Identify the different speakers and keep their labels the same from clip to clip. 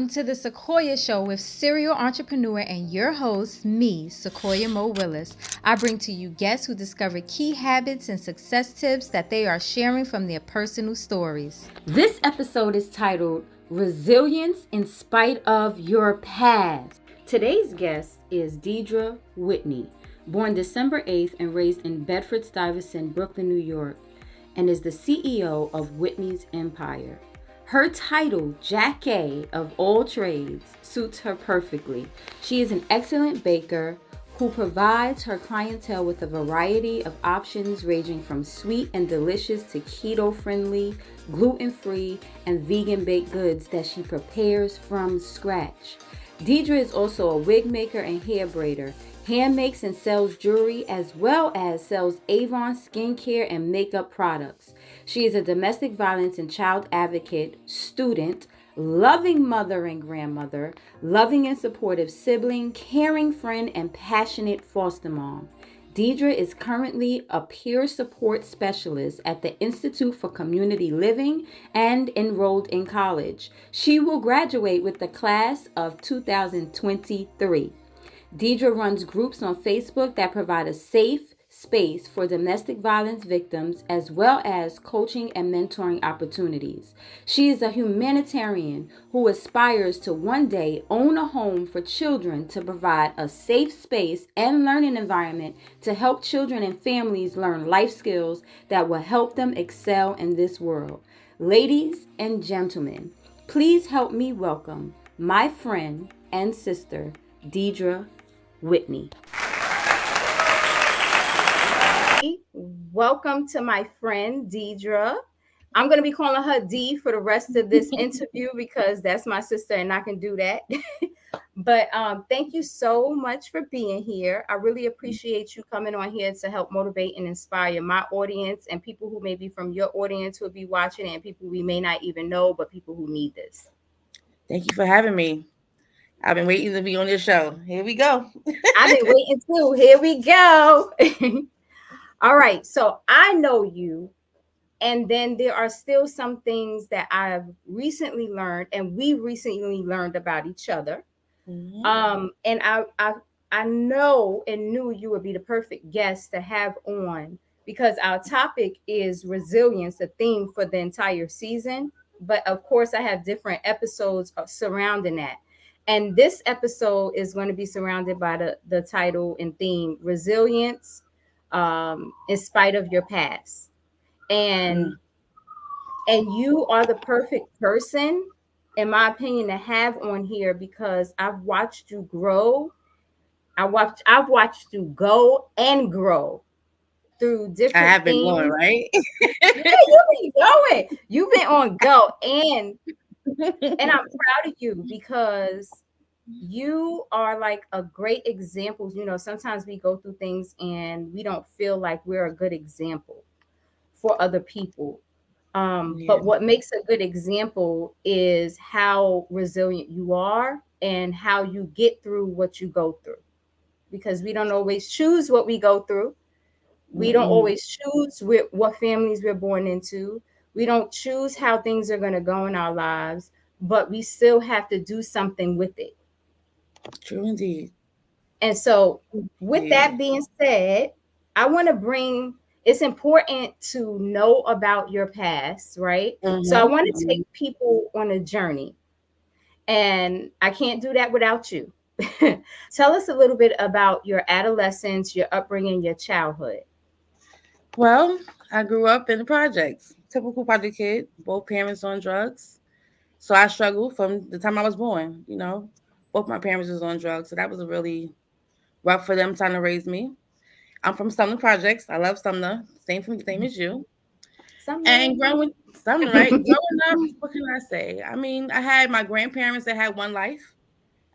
Speaker 1: to the Sequoya Show with serial entrepreneur and your host, me, Sequoya Moe-Willis. I bring to you guests who discover key habits and success tips that they are sharing from their personal stories. This episode is titled Resilience in Spite of Your Past. Today's guest is Deidre Whitney, born December 8th and raised in Bedford Stuyvesant, Brooklyn, New York, and is the CEO of Whitney's Empire. Her title, Jackee of all trades, suits her perfectly. She is an excellent baker who provides her clientele with a variety of options ranging from sweet and delicious to keto-friendly, gluten-free, and vegan baked goods that she prepares from scratch. Deidre is also a wig maker and hair braider, hand makes and sells jewelry, as well as sells Avon skincare and makeup products. She is a domestic violence and child advocate, student, loving mother and grandmother, loving and supportive sibling, caring friend, and passionate foster mom. Deidre is currently a peer support specialist at the Institute for Community Living and enrolled in college. She will graduate with the class of 2023. Deidre runs groups on Facebook that provide a safe space for domestic violence victims, as well as coaching and mentoring opportunities. She is a humanitarian who aspires to one day own a home for children to provide a safe space and learning environment to help children and families learn life skills that will help them excel in this world. Ladies and gentlemen, please help me welcome my friend and sister, Deidre Whitney. Welcome to my friend Deidre. I'm going to be calling her D for the rest of this interview because that's my sister and I can do that. But thank you so much for being here. I really appreciate you coming on here to help motivate and inspire my audience and people who may be from your audience who will be watching and people we may not even know, but people who need this.
Speaker 2: Thank you for having me. I've been waiting to be on this show. Here we go.
Speaker 1: I've been waiting too. Here we go. All right. So I know you. And then there are still some things that I've recently learned and we recently learned about each other. Mm-hmm. And I know and knew you would be the perfect guest to have on because our topic is resilience, a theme for the entire season. But of course, I have different episodes surrounding that. And this episode is going to be surrounded by the title and theme, Resilience in Spite of Your Past. And you are the perfect person, in my opinion, to have on here because I've watched you grow. I've watched you go and grow through different
Speaker 2: I have been
Speaker 1: things.
Speaker 2: going, right?
Speaker 1: Yeah, you've been going. You've been on go. And I'm proud of you because you are like a great example. You know, sometimes we go through things and we don't feel like we're a good example for other people. But what makes a good example is how resilient you are and how you get through what you go through. Because we don't always choose what we go through. We don't always choose what families we're born into. We don't choose how things are going to go in our lives, but we still have to do something with it.
Speaker 2: True indeed.
Speaker 1: And so, with that being said, I want to bring it's important to know about your past, right? So, I want to take people on a journey, and I can't do that without you. Tell us a little bit about your adolescence, your upbringing, your childhood.
Speaker 2: Well, I grew up in the projects. Typical project kid, both parents on drugs. So I struggled from the time I was born, you know. Both my parents was on drugs. So that was really rough for them trying to raise me. I'm from Sumner Projects. I love Sumner. Same as you. And growing Sumner, right? Growing up, what can I say? I mean, I had my grandparents that had one life,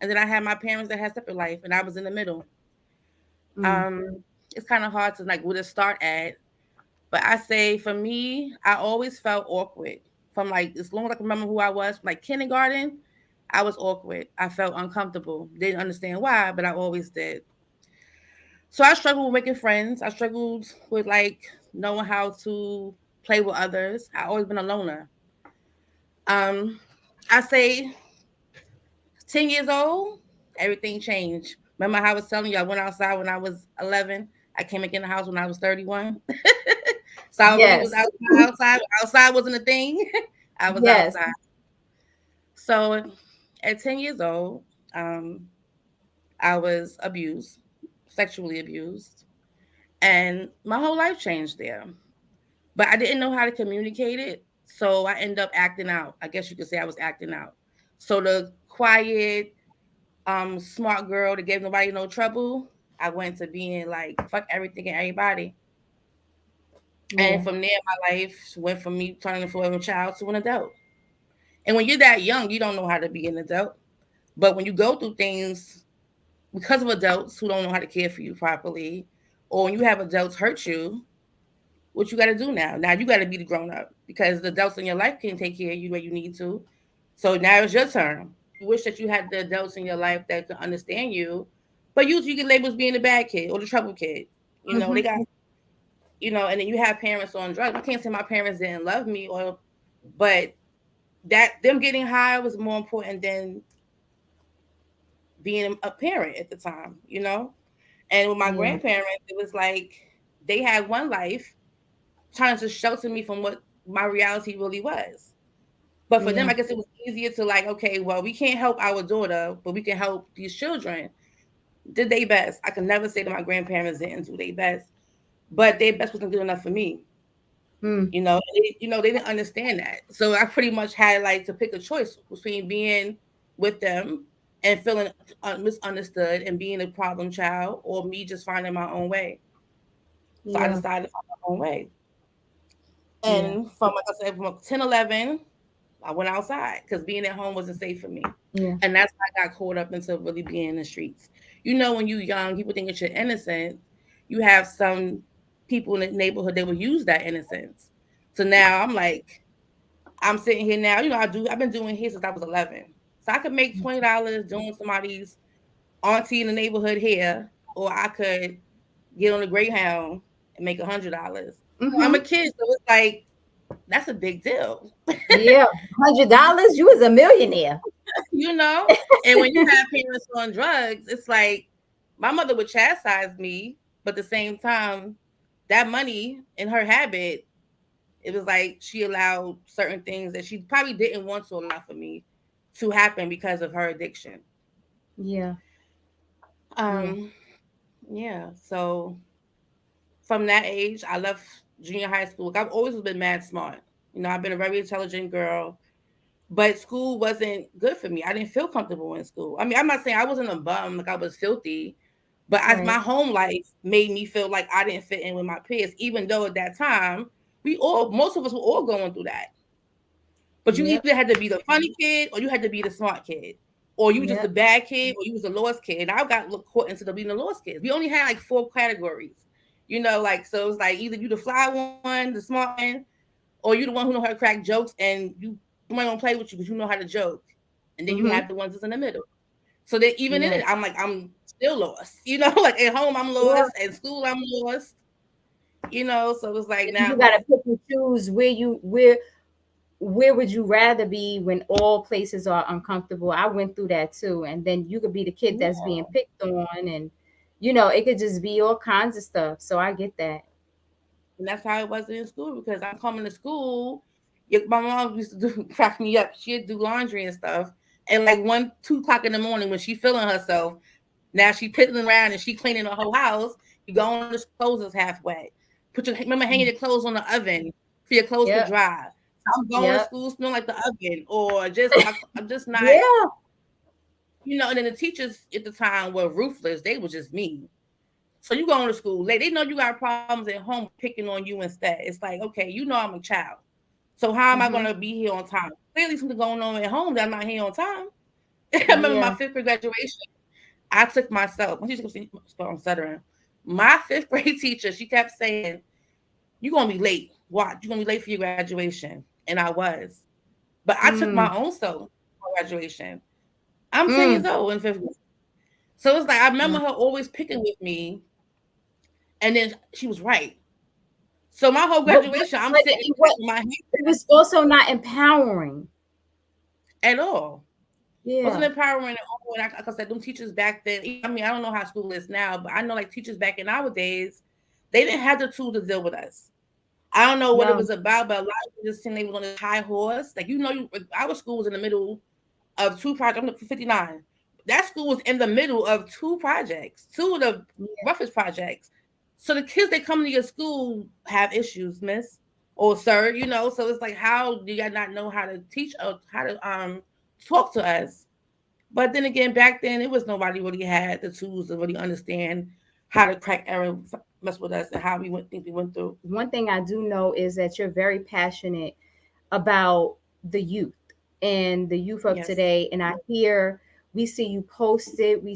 Speaker 2: and then I had my parents that had separate life, and I was in the middle. It's kind of hard to like where to start at. But I say for me, I always felt awkward. From like as long as I can remember who I was, from like kindergarten, I was awkward. I felt uncomfortable. Didn't understand why, but I always did. So I struggled with making friends. I struggled with like knowing how to play with others. I always been a loner. I say 10 years old, everything changed. Remember how I was telling you I went outside when I was 11? I came back in the house when I was 31. So I really was
Speaker 3: Yes.
Speaker 2: outside. Outside wasn't a thing. I was
Speaker 3: Yes.
Speaker 2: outside. So at 10 years old, um, I was abused, sexually abused, and my whole life changed there. But I didn't know how to communicate it, so I ended up acting out. I guess you could say I was acting out. So the quiet, smart girl that gave nobody no trouble, I went to being like fuck everything and everybody. And
Speaker 3: Yeah.
Speaker 2: from there, my life went from me turning into a child to an adult. And when you're that young, you don't know how to be an adult. But when you go through things because of adults who don't know how to care for you properly, or when you have adults hurt you, what you got to do now? Now you got to be the grown up because the adults in your life can't take care of you where you need to. So now it's your turn. You wish that you had the adults in your life that could understand you, but usually you get labeled as being the bad kid or the trouble kid. You know, they
Speaker 3: Hmm.
Speaker 2: got, and then you have parents on drugs. I can't say my parents didn't love me but that them getting high was more important than being a parent at the time. And with my
Speaker 3: Yeah.
Speaker 2: grandparents, it was like they had one life trying to shelter me from what my reality really was. But for them,
Speaker 3: Yeah.
Speaker 2: I guess it was easier to like, okay, well, we can't help our daughter, but we can help these children. Did they best? I can never say that my grandparents didn't do their best, but their best wasn't good enough for me.
Speaker 3: Mm.
Speaker 2: They didn't understand that. So I pretty much had like to pick a choice between being with them and feeling misunderstood and being a problem child, or me just finding my own way. So I
Speaker 3: Yeah.
Speaker 2: decided to find my own way.
Speaker 3: Yeah.
Speaker 2: And from like I said, from 10, 11, I went outside because being at home wasn't safe for me.
Speaker 3: Yeah.
Speaker 2: And that's why I got caught up into really being in the streets. When you're young, people think that you're innocent. You have some people in the neighborhood that will use that innocence. So now I'm like, I'm sitting here now. I've been doing hair since I was 11. So I could make $20 doing somebody's auntie in the neighborhood hair, or I could get on the Greyhound and make $100. I'm a
Speaker 3: Hmm.
Speaker 2: kid, so it's like that's a big deal.
Speaker 3: Yeah. $100. You was a millionaire.
Speaker 2: you know? And when you have parents on drugs, it's like my mother would chastise me, but at the same time, that money in her habit, it was like she allowed certain things that she probably didn't want to allow for me to happen because of her addiction.
Speaker 3: Yeah. Yeah.
Speaker 2: Um, yeah. So from that age, I left junior high school. Like, I've always been mad smart. I've been a very intelligent girl. But school wasn't good for me. I didn't feel comfortable in school. I mean, I'm not saying I wasn't a bum, like I was filthy, but my
Speaker 3: Right.
Speaker 2: home life made me feel like I didn't fit in with my peers, even though at that time, most of us were all going through that. But you
Speaker 3: Yep.
Speaker 2: either had to be the funny kid or you had to be the smart kid. Or you were just the
Speaker 3: Yep.
Speaker 2: bad kid or you was the lost kid. And I got caught into being the lost kid. We only had like 4 categories. Like, so it was like either you the fly one, the smart one, or you the one who know how to crack jokes and nobody gonna play with you because you know how to joke. And then you
Speaker 3: Hmm.
Speaker 2: have the ones that's in the middle. So that even in it,
Speaker 3: Yes.
Speaker 2: I'm still lost. Like at home I'm
Speaker 3: Yeah.
Speaker 2: lost, at school I'm lost. So it was like now
Speaker 3: You got to pick and choose where would you rather be when all places are uncomfortable. I went through that too, and then you could be the kid that's
Speaker 2: yeah.
Speaker 3: being picked on, and it could just be all kinds of stuff. So I get that.
Speaker 2: And that's how it was in school because I'm coming to school. My mom used to crack me up. She'd do laundry and stuff. And like 1, 2 o'clock in the morning when she feeling herself, now she piddling around and she cleaning the whole house. You go on, the clothes is half wet. Remember hanging your clothes on the oven for your clothes to
Speaker 3: Yep.
Speaker 2: dry. So I'm going to
Speaker 3: Yep.
Speaker 2: school smelling like the oven, or I'm just not.
Speaker 3: Yeah.
Speaker 2: And then the teachers at the time were ruthless. They were just mean. So you going to school late. They know you got problems at home picking on you instead. It's like, okay, I'm a child. So how am I
Speaker 3: Hmm.
Speaker 2: gonna be here on time? Clearly something going on at home that I'm not here on time. I remember my
Speaker 3: Yeah.
Speaker 2: fifth grade graduation. I took myself. When teacher I'm stuttering. My fifth grade teacher, she kept saying, "You're gonna be late. Watch, you're gonna be late for your graduation." And I was. But I took my
Speaker 3: Mm.
Speaker 2: own self for graduation. I'm 10 years
Speaker 3: Mm.
Speaker 2: old in fifth grade. So it's like I remember
Speaker 3: Yeah.
Speaker 2: her always picking with me, and then she was right. So my whole
Speaker 3: But but
Speaker 2: graduation, I'm
Speaker 3: but
Speaker 2: sitting
Speaker 3: it,
Speaker 2: back
Speaker 3: what
Speaker 2: with my
Speaker 3: it was also not empowering.
Speaker 2: at all.
Speaker 3: Yeah.
Speaker 2: Wasn't empowering at all. And like I said, them teachers back then, I mean, I don't know how school is now, but I know like teachers back in our days, they didn't have the tools to deal with us. I don't know what it
Speaker 3: No.
Speaker 2: was about, but a lot of people just saying they was on this high horse. Like, our school was in the middle of two projects. I'm looking for 59. That school was in the middle of two projects, two of the
Speaker 3: Yeah.
Speaker 2: roughest projects. So the kids that come to your school have issues, miss or sir, So it's like, how do y'all not know how to teach us, how to talk to us? But then again, back then it was nobody really had the tools to really understand how to crack error, mess with us, and how we went things we went through.
Speaker 3: One thing I do know is that you're very passionate about the youth and the youth of
Speaker 2: Yes.
Speaker 3: today. And we see you post it, we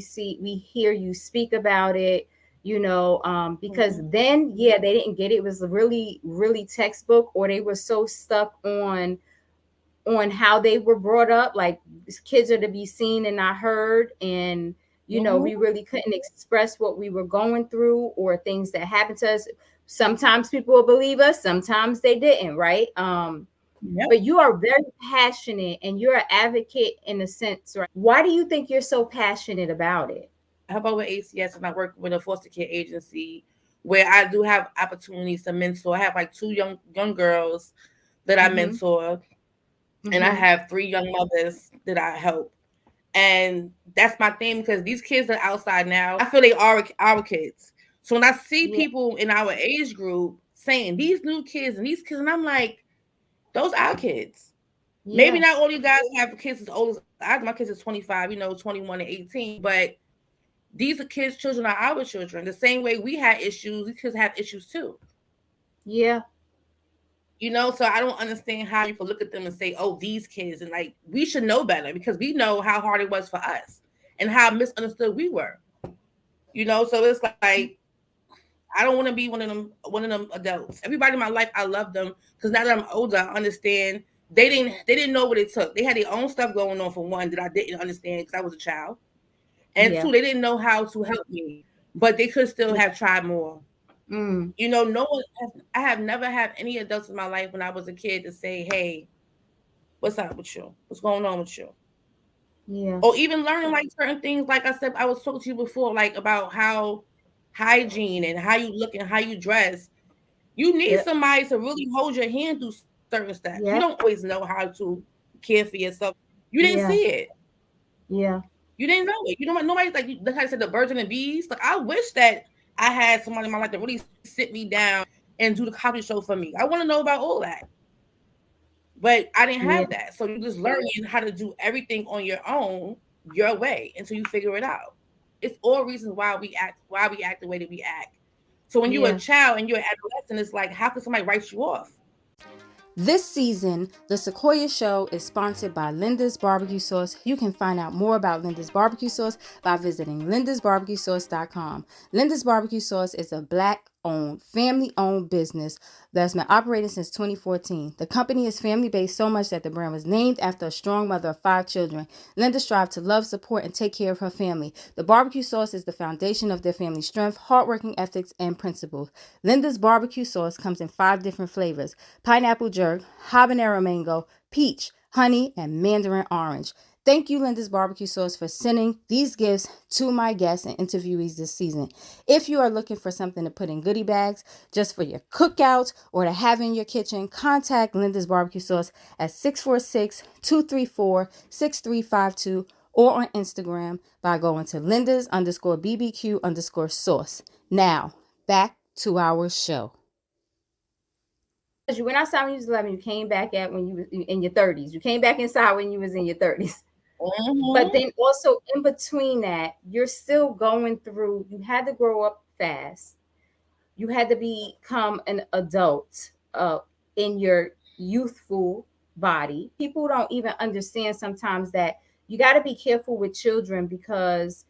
Speaker 3: hear you speak about it, because
Speaker 2: Mhm.
Speaker 3: then, yeah, they didn't get it. It was really, really textbook, or they were so stuck on how they were brought up. Like, kids are to be seen and not heard. And, we
Speaker 2: Mhm.
Speaker 3: really couldn't express what we were going through or things that happened to us. Sometimes people will believe us, sometimes they didn't, right?
Speaker 2: Yep.
Speaker 3: But you are very passionate and you're an advocate in a sense, right? Why do you think you're so passionate about it?
Speaker 2: I help out with ACS, and I work with a foster care agency where I do have opportunities to mentor. I have like two young girls that I
Speaker 3: Mm-hmm.
Speaker 2: mentor, and I
Speaker 3: Mm-hmm.
Speaker 2: have three young mothers that I help. And that's my thing, because these kids are outside now. I feel they are our kids. So when I see
Speaker 3: Yeah.
Speaker 2: people in our age group saying these new kids and these kids, and I'm like, those are our kids. Maybe
Speaker 3: Yeah.
Speaker 2: not all you guys have kids as old as I. My kids is 25, 21 and 18, but these are kids, children are our children. The same way we had issues, these kids have issues too.
Speaker 3: Yeah.
Speaker 2: So I don't understand how you can look at them and say, "Oh, these kids," and like we should know better because we know how hard it was for us and how misunderstood we were. So it's like I don't want to be one of them adults. Everybody in my life, I love them because now that I'm older, I understand they didn't know what it took. They had their own stuff going on for one that I didn't understand because I was a child, and
Speaker 3: Yeah.
Speaker 2: two, they didn't know how to help me, but they could still
Speaker 3: Yeah.
Speaker 2: have tried more.
Speaker 3: Mm.
Speaker 2: No one. I have never had any adults in my life when I was a kid to say, "Hey, what's up with you? What's going on with you?"
Speaker 3: Yeah.
Speaker 2: Or even learning like certain things. Like I said, I was talking to you before, like about how hygiene and how you look and how you dress. You need
Speaker 3: Yeah.
Speaker 2: somebody to really hold your hand through certain steps. You don't
Speaker 3: Yeah.
Speaker 2: always know how to care for yourself. You didn't see
Speaker 3: Yeah.
Speaker 2: it.
Speaker 3: Yeah.
Speaker 2: You didn't know it. Nobody's like I said, the birds and the bees. Like I wish that I had somebody in my life to really sit me down and do the comedy show for me. I want to know about all that. But I didn't
Speaker 3: Yeah.
Speaker 2: have that. So you just learning how to do everything on your own, your way, until you figure it out. It's all reasons why we act the way that we act. So when you're a
Speaker 3: Yeah.
Speaker 2: child and you're an adolescent, it's like, how can somebody write you off?
Speaker 1: This season, the Sequoya Show is sponsored by Linda's Barbecue Sauce. You can find out more about Linda's Barbecue Sauce by visiting lindasbarbecuesauce.com. Linda's Barbecue Sauce is a Black-owned, family-owned business that's been operating since 2014. The company is family-based so much that the brand was named after a strong mother of 5 children. Linda strives to love, support, and take care of her family. The barbecue sauce is the foundation of their family's strength, hardworking ethics, and principles. Linda's Barbecue Sauce comes in 5 different flavors: pineapple jerk, habanero mango, peach, honey, and mandarin orange. Thank you, Linda's Barbecue Sauce, for sending these gifts to my guests and interviewees this season. If you are looking for something to put in goodie bags just for your cookouts or to have in your kitchen, contact Linda's Barbecue Sauce at 646-234-6352 or on Instagram by going to Linda's_BBQ_sauce. Now, back to our show.
Speaker 3: You went outside when you was 11. You came back at when you was in your 30s. You came back inside when you was in your 30s. But
Speaker 2: Mm-hmm.
Speaker 3: then also in between that, you're still going through. You had to grow up fast. You had to become an adult in your youthful body. People don't even understand sometimes that you got to be careful with children because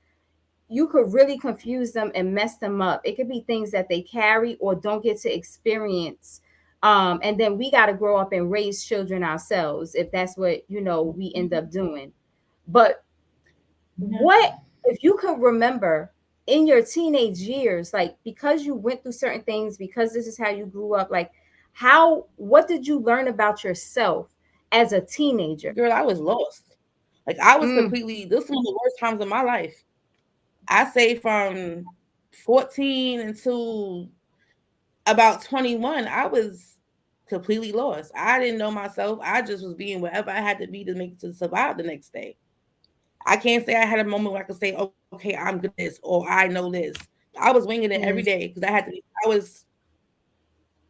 Speaker 3: you could really confuse them and mess them up. It could be things that they carry or don't get to experience. And then we got to grow up and raise children ourselves if that's what, we end up doing. But
Speaker 2: Yeah.
Speaker 3: what if you could remember in your teenage years, like because you went through certain things, because this is how you grew up, like what did you learn about yourself as a teenager?
Speaker 2: Girl, I was lost. Like I was
Speaker 3: Mm.
Speaker 2: completely. This was one of the worst times of my life. I say from 14 until about 21, I was completely lost. I didn't know myself. I just was being whatever I had to be to make to survive the next day. I can't say I had a moment where I could say, okay, I'm good at this or I know this. I was winging it every
Speaker 3: Yes.
Speaker 2: day because I had to be, I was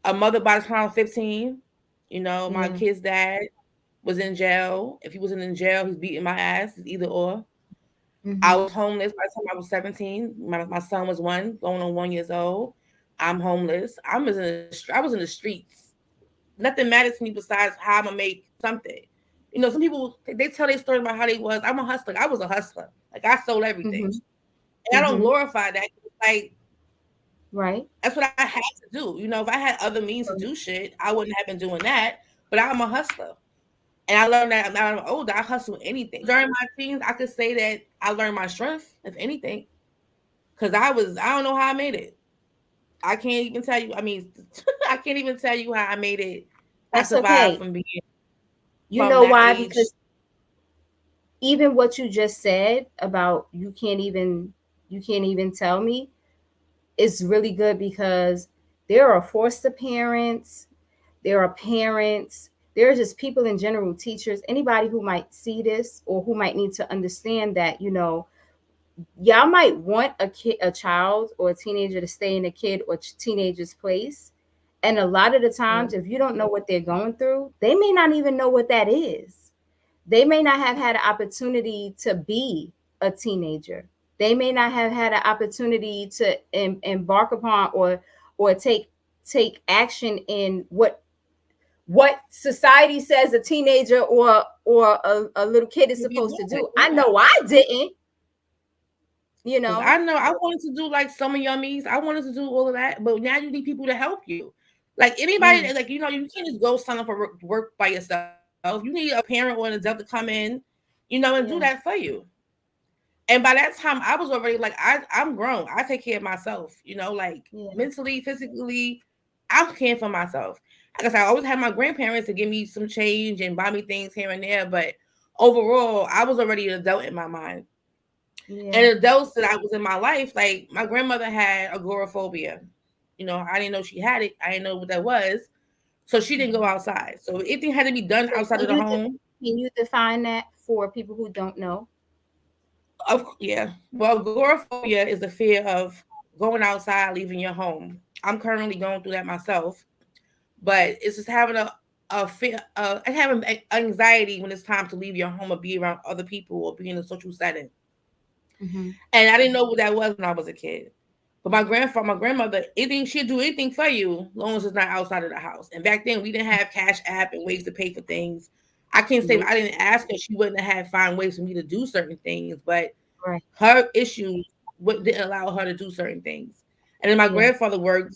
Speaker 2: a mother by the time I was 15. You know, my
Speaker 3: Yeah.
Speaker 2: kid's dad was in jail. If he wasn't in jail, he's beating my ass. It's either or. I
Speaker 3: Mm-hmm.
Speaker 2: was homeless by the time I was 17. My son was one, going on 1 years old. I'm homeless. I was in the streets. Nothing matters to me besides how I'm gonna make something. You know, some people they tell their story about how they was. I'm a hustler. I was a hustler. Like I sold everything,
Speaker 3: Mm-hmm.
Speaker 2: and I don't
Speaker 3: Mm-hmm.
Speaker 2: glorify that. Like
Speaker 3: Right.
Speaker 2: that's what I had to do. You know, if I had other means to do shit, I wouldn't have been doing that. But I'm a hustler. And I learned that now I'm older, I hustle anything. During my teens, I could say that I learned my strength, if anything, because I don't know how I made it. I can't even tell you. I mean, I can't even tell you how I made it. I
Speaker 3: That's
Speaker 2: survived
Speaker 3: okay.
Speaker 2: from being
Speaker 3: You
Speaker 2: from
Speaker 3: know
Speaker 2: that
Speaker 3: why?
Speaker 2: age.
Speaker 3: Because even what you just said about you can't even tell me is really good because there are foster parents, there are parents, there are just people in general, teachers, anybody who might see this or who might need to understand that, y'all might want a child or a teenager to stay in a kid or teenager's place. And a lot of the
Speaker 2: Yeah.
Speaker 3: times, if you don't know what they're going through, they may not even know what that is. They may not have had an opportunity to be a teenager. They may not have had an opportunity to embark upon or take action in what society says a teenager or a little kid is
Speaker 2: To be
Speaker 3: supposed to
Speaker 2: doing,
Speaker 3: do. I
Speaker 2: yeah.
Speaker 3: know I didn't, you
Speaker 2: Because
Speaker 3: know.
Speaker 2: I know I wanted to do like Summer Yummies. I wanted to do all of that, but now you need people to help you. Like anybody,
Speaker 3: Mm,
Speaker 2: like you can't just go sign up for work by yourself. You need a parent or an adult to come in, and do that
Speaker 3: yeah.
Speaker 2: for you. And by that time, I was already like, I'm grown. I take care of myself. Like
Speaker 3: Yeah.
Speaker 2: mentally, physically, I'm caring for myself. I guess I always had my grandparents to give me some change and buy me things here and there, but overall, I was already an adult in my mind.
Speaker 3: Yeah.
Speaker 2: And adults that I was in my life, like my grandmother had agoraphobia. I didn't know she had it. I didn't know what that was. So she didn't go
Speaker 3: Mhm.
Speaker 2: outside. So anything had to be done
Speaker 3: So
Speaker 2: outside
Speaker 3: can
Speaker 2: of the
Speaker 3: you
Speaker 2: home.
Speaker 3: define that for people who don't know?
Speaker 2: Yeah. Well, agoraphobia is the fear of going outside, leaving your home. I'm currently going through that myself, but it's just having a fear, and having anxiety when it's time to leave your home or be around other people or be in a social setting.
Speaker 3: Mm-hmm.
Speaker 2: And I didn't know what that was when I was a kid. But my grandmother, anything she'd do anything for you, as long as it's not outside of the house. And back then we didn't have cash app and ways to pay for things. I can't say
Speaker 3: Nope.
Speaker 2: I didn't ask her; she wouldn't have find ways for me to do certain things. But
Speaker 3: Right.
Speaker 2: her issues didn't allow her to do certain things. And then my
Speaker 3: Yeah.
Speaker 2: grandfather worked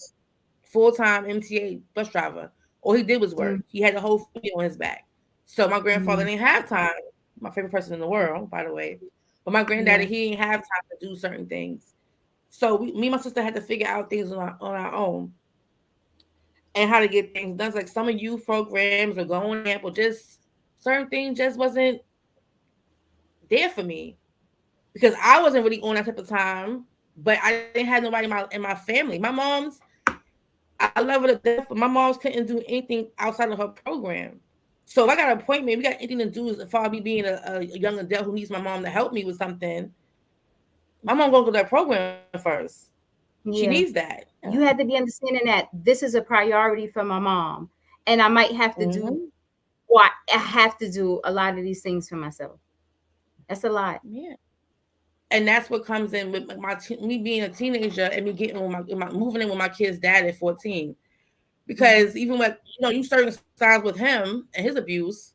Speaker 2: full time MTA bus driver. All he did was work.
Speaker 3: Mm,
Speaker 2: He had the whole family on his back. So my grandfather
Speaker 3: mm,
Speaker 2: didn't have time. My favorite person in the world, by the way. But my granddaddy,
Speaker 3: yeah.
Speaker 2: he didn't have time to do certain things. So me and my sister had to figure out things on our own and how to get things done. Like some of youth programs or going camp or just certain things just wasn't there for me because I wasn't really on that type of time. But I didn't have nobody in my family. My mom's, I love her to death, but my mom's couldn't do anything outside of her program. So if I got an appointment, we got anything to do as far as me being a young adult who needs my mom to help me with something, my mom gonna go to that program first. She needs
Speaker 3: Yeah.
Speaker 2: that.
Speaker 3: You had to be understanding that this is a priority for my mom, and I might have to do,
Speaker 2: Mm-hmm.
Speaker 3: or I have to do a lot of these things for myself. That's a lot.
Speaker 2: Yeah. And that's what comes in with me being a teenager and me getting moving in with my kid's dad at 14.
Speaker 3: Mm-hmm.
Speaker 2: Because even with you certain signs with him and his abuse,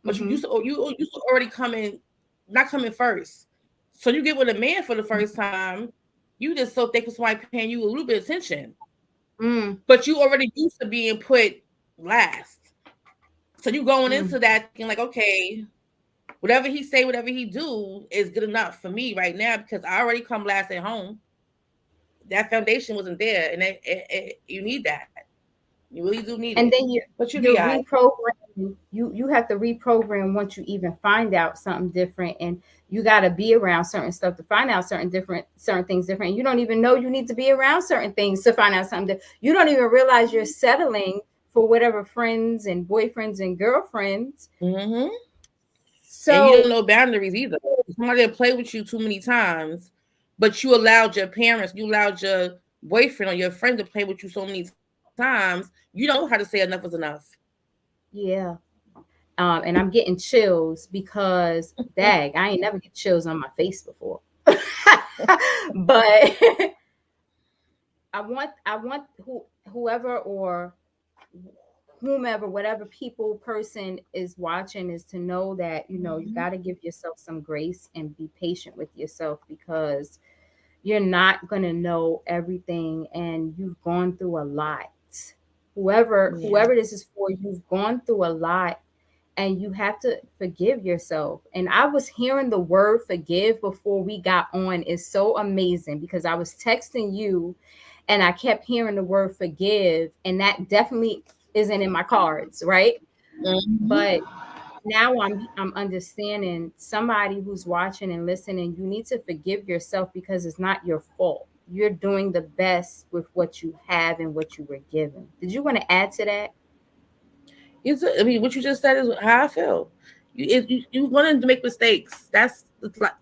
Speaker 2: but you
Speaker 3: Mm-hmm.
Speaker 2: used to already coming, not coming first. So you get with a man for the first time, you just so thankful somebody paying you a little bit of attention,
Speaker 3: Mm,
Speaker 2: but you already used to being put last. So you going
Speaker 3: mm.
Speaker 2: into that thinking like, okay, whatever he say, whatever he do is good enough for me right now because I already come last at home. That foundation wasn't there, and you need that. You really do need
Speaker 3: And
Speaker 2: it,
Speaker 3: then
Speaker 2: but you'll be
Speaker 3: you're
Speaker 2: all right.
Speaker 3: reprogramming. you have to reprogram once you even find out something different, and you got to be around certain stuff to find out certain things different. You don't even know you need to be around certain things to find out something. You don't even realize you're settling for whatever friends and boyfriends and girlfriends.
Speaker 2: Mm-hmm. And you don't
Speaker 3: So
Speaker 2: know boundaries either. Somebody will play with you too many times, but you allowed your parents, you allowed your boyfriend or your friend to play with you so many times. You don't know how to say enough is enough.
Speaker 3: yeah, and I'm getting chills because dag, I ain't never get chills on my face before. But I want whoever or whomever, whatever people person is watching, is to know that you got to give yourself some grace and be patient with yourself, because you're not going to know everything, and you've gone through a lot. Whoever this is for, you've gone through a lot, and you have to forgive yourself. And I was hearing the word forgive before we got on. Is so amazing, because I was texting you and I kept hearing the word forgive, and that definitely isn't in my cards, right?
Speaker 2: Mm-hmm.
Speaker 3: But now I'm understanding, somebody who's watching and listening, you need to forgive yourself, because it's not your fault. You're doing the best with what you have and what you were given. Did you want to add to that?
Speaker 2: I mean, what you just said is how I feel. You're going to make mistakes. That's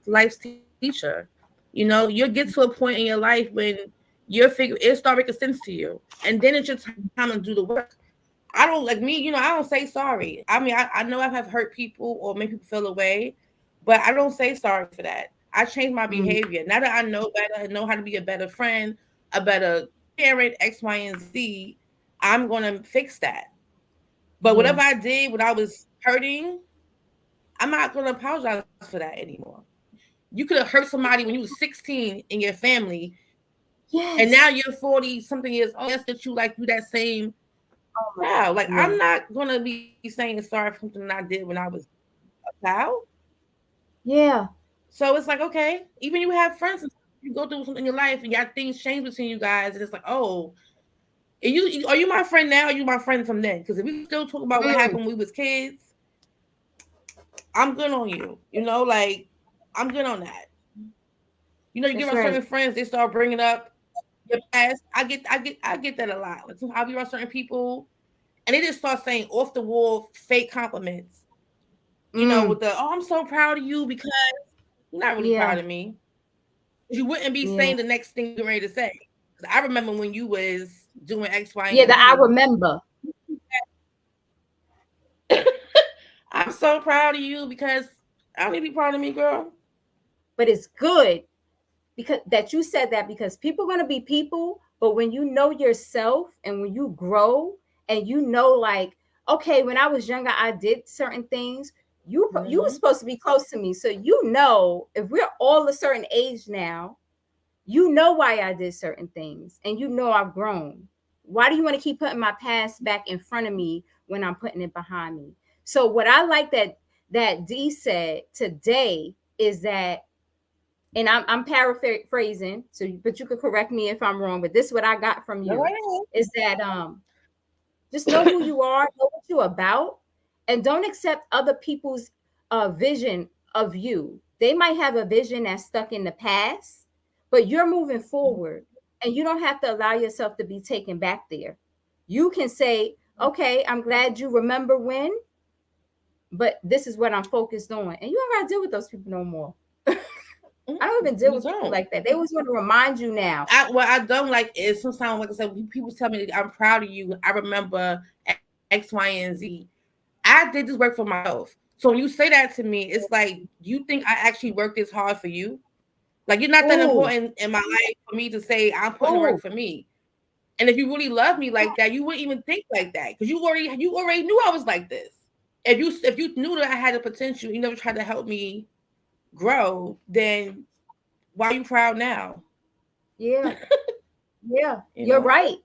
Speaker 2: life's teacher. You get to a point in your life when it start making sense to you, and then it's your time to do the work. I don't like me. I don't say sorry. I mean, I know I have hurt people or made people feel away, but I don't say sorry for that. I change my
Speaker 3: Mm,
Speaker 2: behavior now that I know better. I know how to be a better friend, a better parent, X, Y, and Z. I'm gonna fix that. But
Speaker 3: yeah.
Speaker 2: whatever I did when I was hurting, I'm not gonna apologize for that anymore. You could have hurt somebody when you was 16 in your family, and now
Speaker 3: Yes.
Speaker 2: you're 40 something years old. Yes, that you that same
Speaker 3: Oh my God.
Speaker 2: child. Like
Speaker 3: Yeah.
Speaker 2: I'm not gonna be saying sorry for something I did when I was a child.
Speaker 3: Yeah.
Speaker 2: So it's like, okay, even you have friends, and you go through something in your life, and got things change between you guys, and it's like, oh, are you my friend now? Or are you my friend from then? Because if we still talk about what
Speaker 3: Mm,
Speaker 2: happened when we was kids, I'm good on you. Like I'm good on that. You get
Speaker 3: that's
Speaker 2: around
Speaker 3: right.
Speaker 2: certain friends, they start bringing up your past. I get that a lot. Like I'll be around certain people, and they just start saying off the wall fake compliments.
Speaker 3: Mm,
Speaker 2: With the I'm so proud of you, because you're not really
Speaker 3: yeah.
Speaker 2: proud of me. You wouldn't be
Speaker 3: Yeah.
Speaker 2: saying the next thing you're ready to say. Because I remember when you was doing X, Y,
Speaker 3: Yeah.
Speaker 2: and
Speaker 3: That I
Speaker 2: Z.
Speaker 3: remember.
Speaker 2: I'm so proud of you, because I don't need to be proud of me, girl.
Speaker 3: But it's good because that you said that, because people are going to be people, but when you know yourself and when you grow, and like, okay, when I was younger I did certain things. You were
Speaker 2: Mm-hmm.
Speaker 3: supposed to be close to me, so if we're all a certain age now, why I did certain things, and I've grown. Why do you want to keep putting my past back in front of me when I'm putting it behind me? So what I like that D said today is that, and I'm paraphrasing, so but you could correct me if I'm wrong, but this is what I got from
Speaker 2: Go
Speaker 3: you, is that just know who you are, know what you're about, and don't accept other people's vision of you. They might have a vision that's stuck in the past, but you're moving forward, and you don't have to allow yourself to be taken back there. You can say, okay, I'm glad you remember when, but this is what I'm focused on, and you don't gotta deal with those people no more. I don't even deal
Speaker 2: You
Speaker 3: with people
Speaker 2: don't.
Speaker 3: like that. They always want to remind you now.
Speaker 2: What I don't like is sometimes, like I said, when people tell me I'm proud of you, I remember X, Y, and Z. I did this work for myself. So when you say that to me, it's like, you think I actually worked this hard for you? Like you're not that
Speaker 3: Ooh,
Speaker 2: important in my life for me to say I'm putting the work
Speaker 3: ooh,
Speaker 2: for me. And if you really love me like that, you wouldn't even think like that, because you already knew I was like this. If you knew that I had a potential, you never tried to help me grow, then why are you proud now?
Speaker 3: yeah, yeah,
Speaker 2: You
Speaker 3: you're
Speaker 2: know?
Speaker 3: right.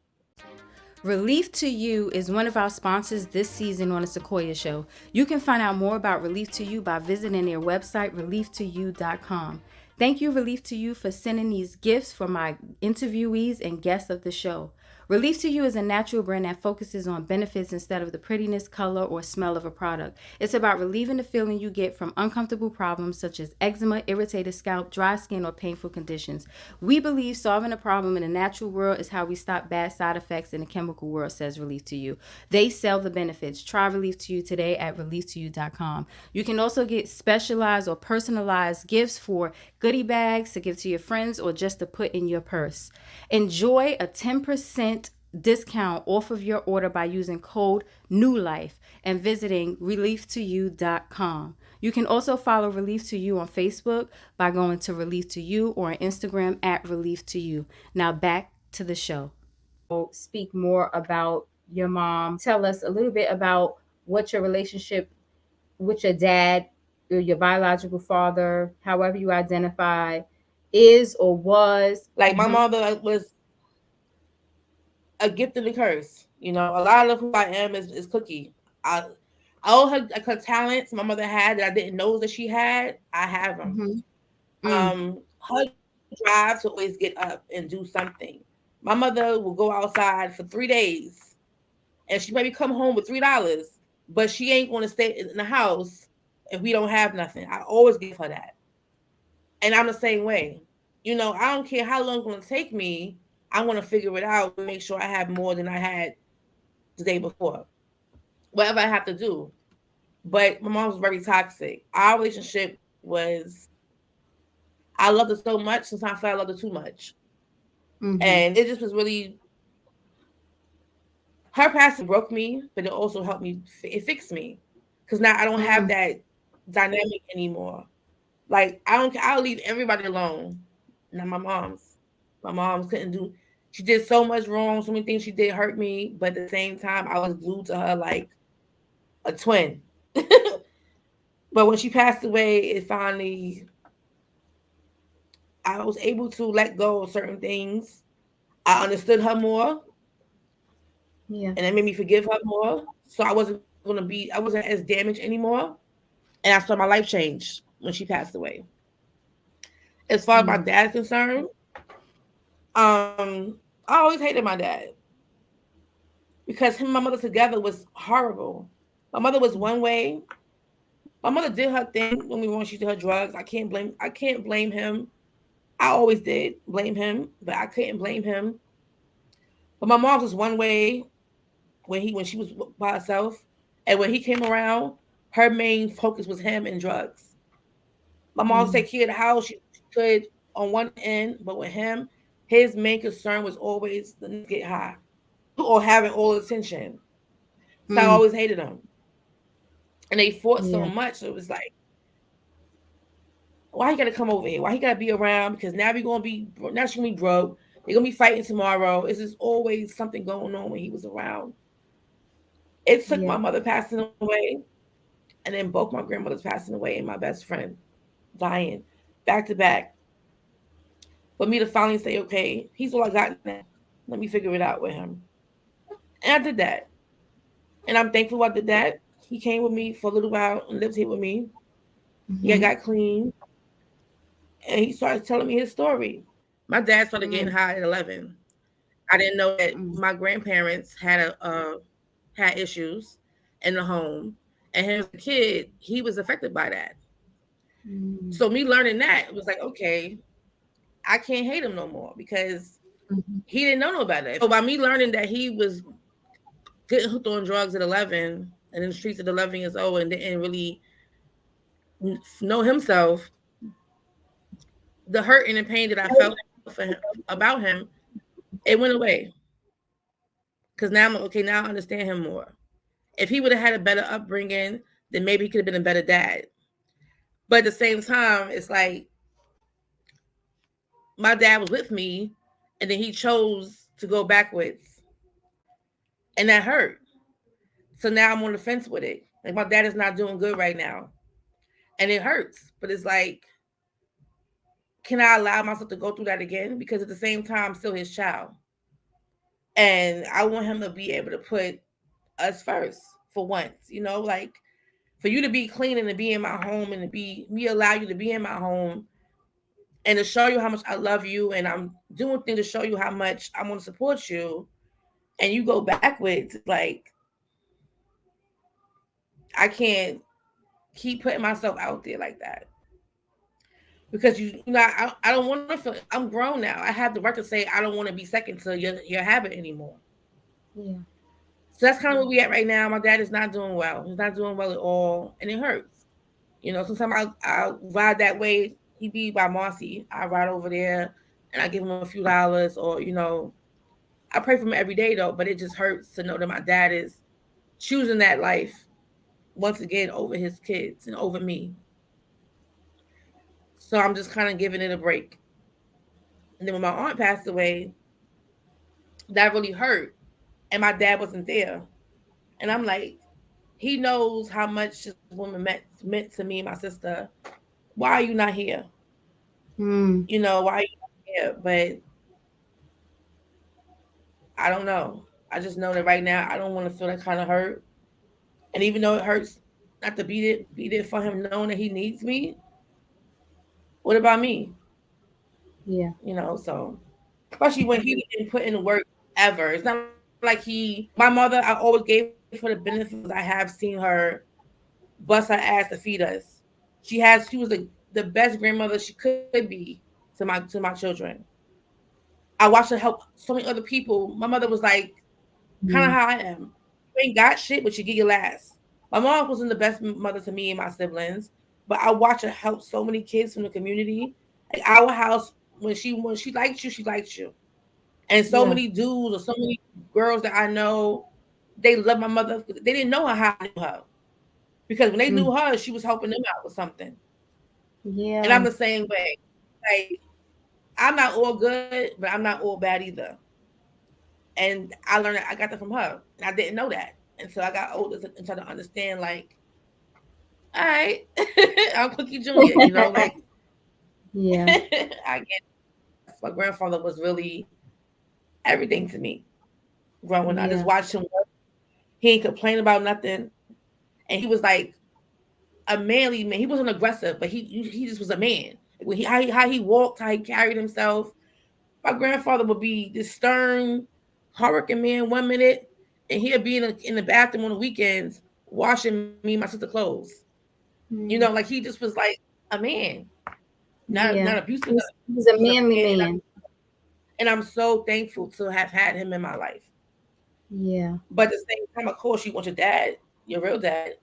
Speaker 1: Relief to You is one of our sponsors this season on the Sequoia Show. You can find out more about Relief to You by visiting their website, relieftoyou.com. Thank you, Relief to You, for sending these gifts for my interviewees and guests of the show.
Speaker 3: Relief to You is a natural brand that focuses on benefits instead of the prettiness, color, or smell of a product. It's about relieving the feeling you get from uncomfortable problems such as eczema, irritated scalp, dry skin, or painful conditions. We believe solving a problem in the natural world is how we stop bad side effects in the chemical world, says Relief to You. They sell the benefits. Try Relief to You today at relieftouYou.com. You can also get specialized or personalized gifts for goodie bags to give to your friends or just to put in your purse. Enjoy a 10% discount off of your order by using code NEWLIFE and visiting relieftouYou.com. You can also follow Relief to You on Facebook by going to Relief to You or on Instagram at Relief to You. Now back to the show. Speak more about your mom. Tell us a little bit about what your relationship with your dad, your biological father, however you identify, is or was.
Speaker 2: Like my mother was a gift and a curse. You know, a lot of who I am is Cookie. I all her talents my mother had that I didn't know that she had. I have them. Her drive to always get up and do something. My mother will go outside for 3 days, and she maybe come home with $3, but she ain't going to stay in the house if we don't have nothing. I always give her that, and I'm the same way. You know, I don't care how long it's going to take me. I want to figure it out and make sure I have more than I had the day before. Whatever I have to do. But my mom was very toxic. Our relationship was, I loved her so much, sometimes I felt I loved her too much. And it just was really, her passing broke me, but it also helped me, it fixed me. Because now I don't have that dynamic anymore. Like, I'll leave everybody alone. Not my mom's. My mom couldn't do, she did so much wrong, so many things she did hurt me, but at the same time, I was glued to her like a twin. But when she passed away, it finally, I was able to let go of certain things. I understood her more. Yeah. And it made me forgive her more. So I wasn't as damaged anymore. And I saw my life change when she passed away. As far as my dad's concerned, I always hated my dad. Because him and my mother together was horrible. My mother was one way. My mother did her thing when she did her drugs. I can't blame him. I always did blame him, but I couldn't blame him. But my mom was one way when she was by herself, and when he came around, her main focus was him and drugs. My mom would take care of the house. She could on one end, but with him, his main concern was always to get high or having all the attention. So I always hated him, and they fought so much. It was like, why he gotta come over here? Why he gotta be around? Because now she's gonna be broke. They're gonna be fighting tomorrow. It's just always something going on when he was around. It took my mother passing away, and then both my grandmothers passing away, and my best friend dying back to back. For me to finally say, okay, he's all I got now. Let me figure it out with him. And I did that. And I'm thankful I did that. He came with me for a little while and lived here with me. He got clean. And he started telling me his story. My dad started getting high at 11. I didn't know that my grandparents had issues in the home, and him as a kid, he was affected by that. So me learning that, it was like, okay, I can't hate him no more because he didn't know no better. So by me learning that he was getting hooked on drugs at 11 and in the streets at 11 years old and didn't really know himself, the hurt and the pain that I felt for him, about him, it went away. Because now I'm like, okay, now I understand him more. If he would have had a better upbringing, then maybe he could have been a better dad. But at the same time, it's like my dad was with me, and then he chose to go backwards, and that hurt. So now I'm on the fence with it. Like my dad is not doing good right now, and it hurts. But it's like, can I allow myself to go through that again? Because at the same time, I'm still his child, and I want him to be able to put us first for once. You know, like for you to be clean and to be in my home and to be me allow you to be in my home and to show you how much I love you and I'm doing things to show you how much I want to support you. and you go backwards, like I can't keep putting myself out there like that. Because I don't want to feel. I'm grown now. I have the right to say I don't want to be second to your habit anymore.
Speaker 3: Yeah.
Speaker 2: So that's kind of where we at right now. My dad is not doing well. He's not doing well at all, and it hurts. Sometimes I ride that way. He be by Marcy. I ride over there, and I give him a few dollars, or I pray for him every day though. But it just hurts to know that my dad is choosing that life once again over his kids and over me. So I'm just kind of giving it a break. And then when my aunt passed away, that really hurt. And my dad wasn't there. And I'm like, he knows how much this woman meant to me and my sister. Why are you not here?
Speaker 3: Mm.
Speaker 2: Why are you not here? But I don't know. I just know that right now I don't want to feel that kind of hurt. And even though it hurts not to be there for him knowing that he needs me, what about me?
Speaker 3: Yeah.
Speaker 2: So especially when he didn't put in the work ever. It's not like my mother, I always gave her the benefits because I have seen her bust her ass to feed us. She was the best grandmother she could be to my children. I watched her help so many other people. My mother was like kind of
Speaker 3: Mm.
Speaker 2: how I am. You ain't got shit, but you get your last. My mom wasn't the best mother to me and my siblings, but I watched her help so many kids from the community. Like our house, when she liked you, she liked you. And so
Speaker 3: Yeah.
Speaker 2: many dudes or so many girls that I know, they love my mother. They didn't know her how I knew her. Because when they
Speaker 3: Mm.
Speaker 2: knew her, she was helping them out with something. And
Speaker 3: Yeah.
Speaker 2: I'm the same way. Like I'm not all good, but I'm not all bad either. And I learned that I got that from her. And I didn't know that. And so I got older and tried to understand, like, all right, I'm Cookie Jr., like
Speaker 3: Yeah.
Speaker 2: I get my grandfather was really everything to me growing up. I just
Speaker 3: Yeah.
Speaker 2: watched him work. He ain't complain about nothing. And he was like a manly man. He wasn't aggressive, but he just was a man. When how he walked, how he carried himself. My grandfather would be this stern, hardworking man 1 minute, and he'd be in the bathroom on the weekends washing me and my sister clothes.
Speaker 3: Mm.
Speaker 2: Like he just was like a man, not
Speaker 3: Yeah.
Speaker 2: abusive,
Speaker 3: He's a
Speaker 2: just a
Speaker 3: manly
Speaker 2: man.
Speaker 3: man.
Speaker 2: And I'm so thankful to have had him in my life.
Speaker 3: Yeah.
Speaker 2: But at the same time, of course, you want your dad, your real dad.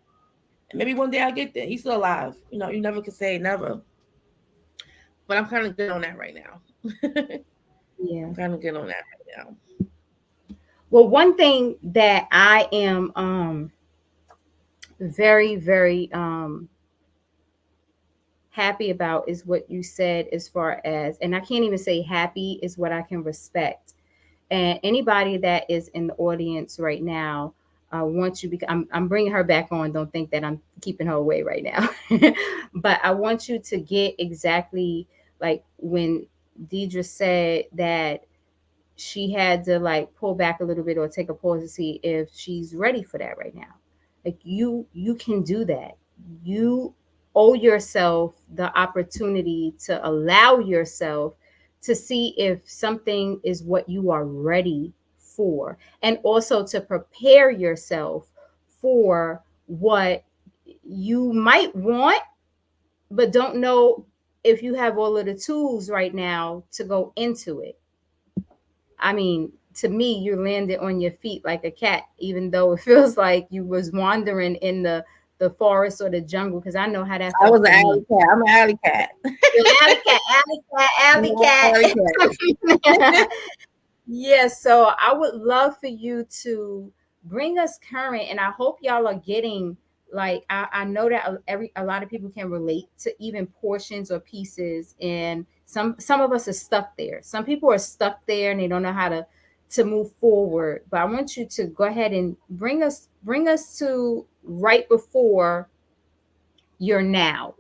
Speaker 2: And maybe one day I'll get there. He's still alive. You never can say never. But I'm kind of good on that right now.
Speaker 3: Yeah.
Speaker 2: I'm kind of good on that right now.
Speaker 3: Well, one thing that I am very, very happy about is what you said as far as, and I can't even say happy is what I can respect. And anybody that is in the audience right now, I want you, because I'm bringing her back on. Don't think that I'm keeping her away right now. But I want you to get exactly like when Deidre said that she had to like pull back a little bit or take a pause to see if she's ready for that right now. Like you can do that. You owe yourself the opportunity to allow yourself to see if something is what you are ready for, and also to prepare yourself for what you might want but don't know if you have all of the tools right now to go into it. I mean, to me, you landed on your feet like a cat, even though it feels like you was wandering in the forest or the jungle. Because I know how that
Speaker 2: I
Speaker 3: felt
Speaker 2: was
Speaker 3: for
Speaker 2: an alley
Speaker 3: me.
Speaker 2: cat. I'm an alley cat.
Speaker 3: You're alley cat,
Speaker 2: I'm
Speaker 3: alley
Speaker 2: an alley
Speaker 3: cat, alley
Speaker 2: cat.
Speaker 3: cat. Yeah, so I would love for you to bring us current, and I hope y'all are getting like I know that a lot of people can relate to even portions or pieces, and some of us are stuck there. Some people are stuck there and they don't know how to move forward. But I want you to go ahead and bring us to right before your now.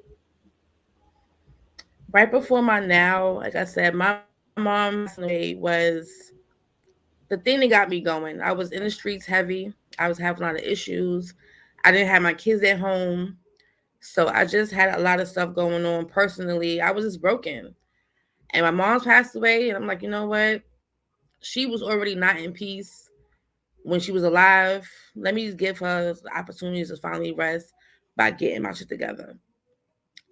Speaker 2: Right before my now, like I said, my mom passing away was the thing that got me going. I was in the streets heavy. I was having a lot of issues. I didn't have my kids at home. So I just had a lot of stuff going on personally. I was just broken. And my mom's passed away. And I'm like, you know what? She was already not in peace. when she was alive. Let me just give her the opportunities to finally rest by getting my shit together.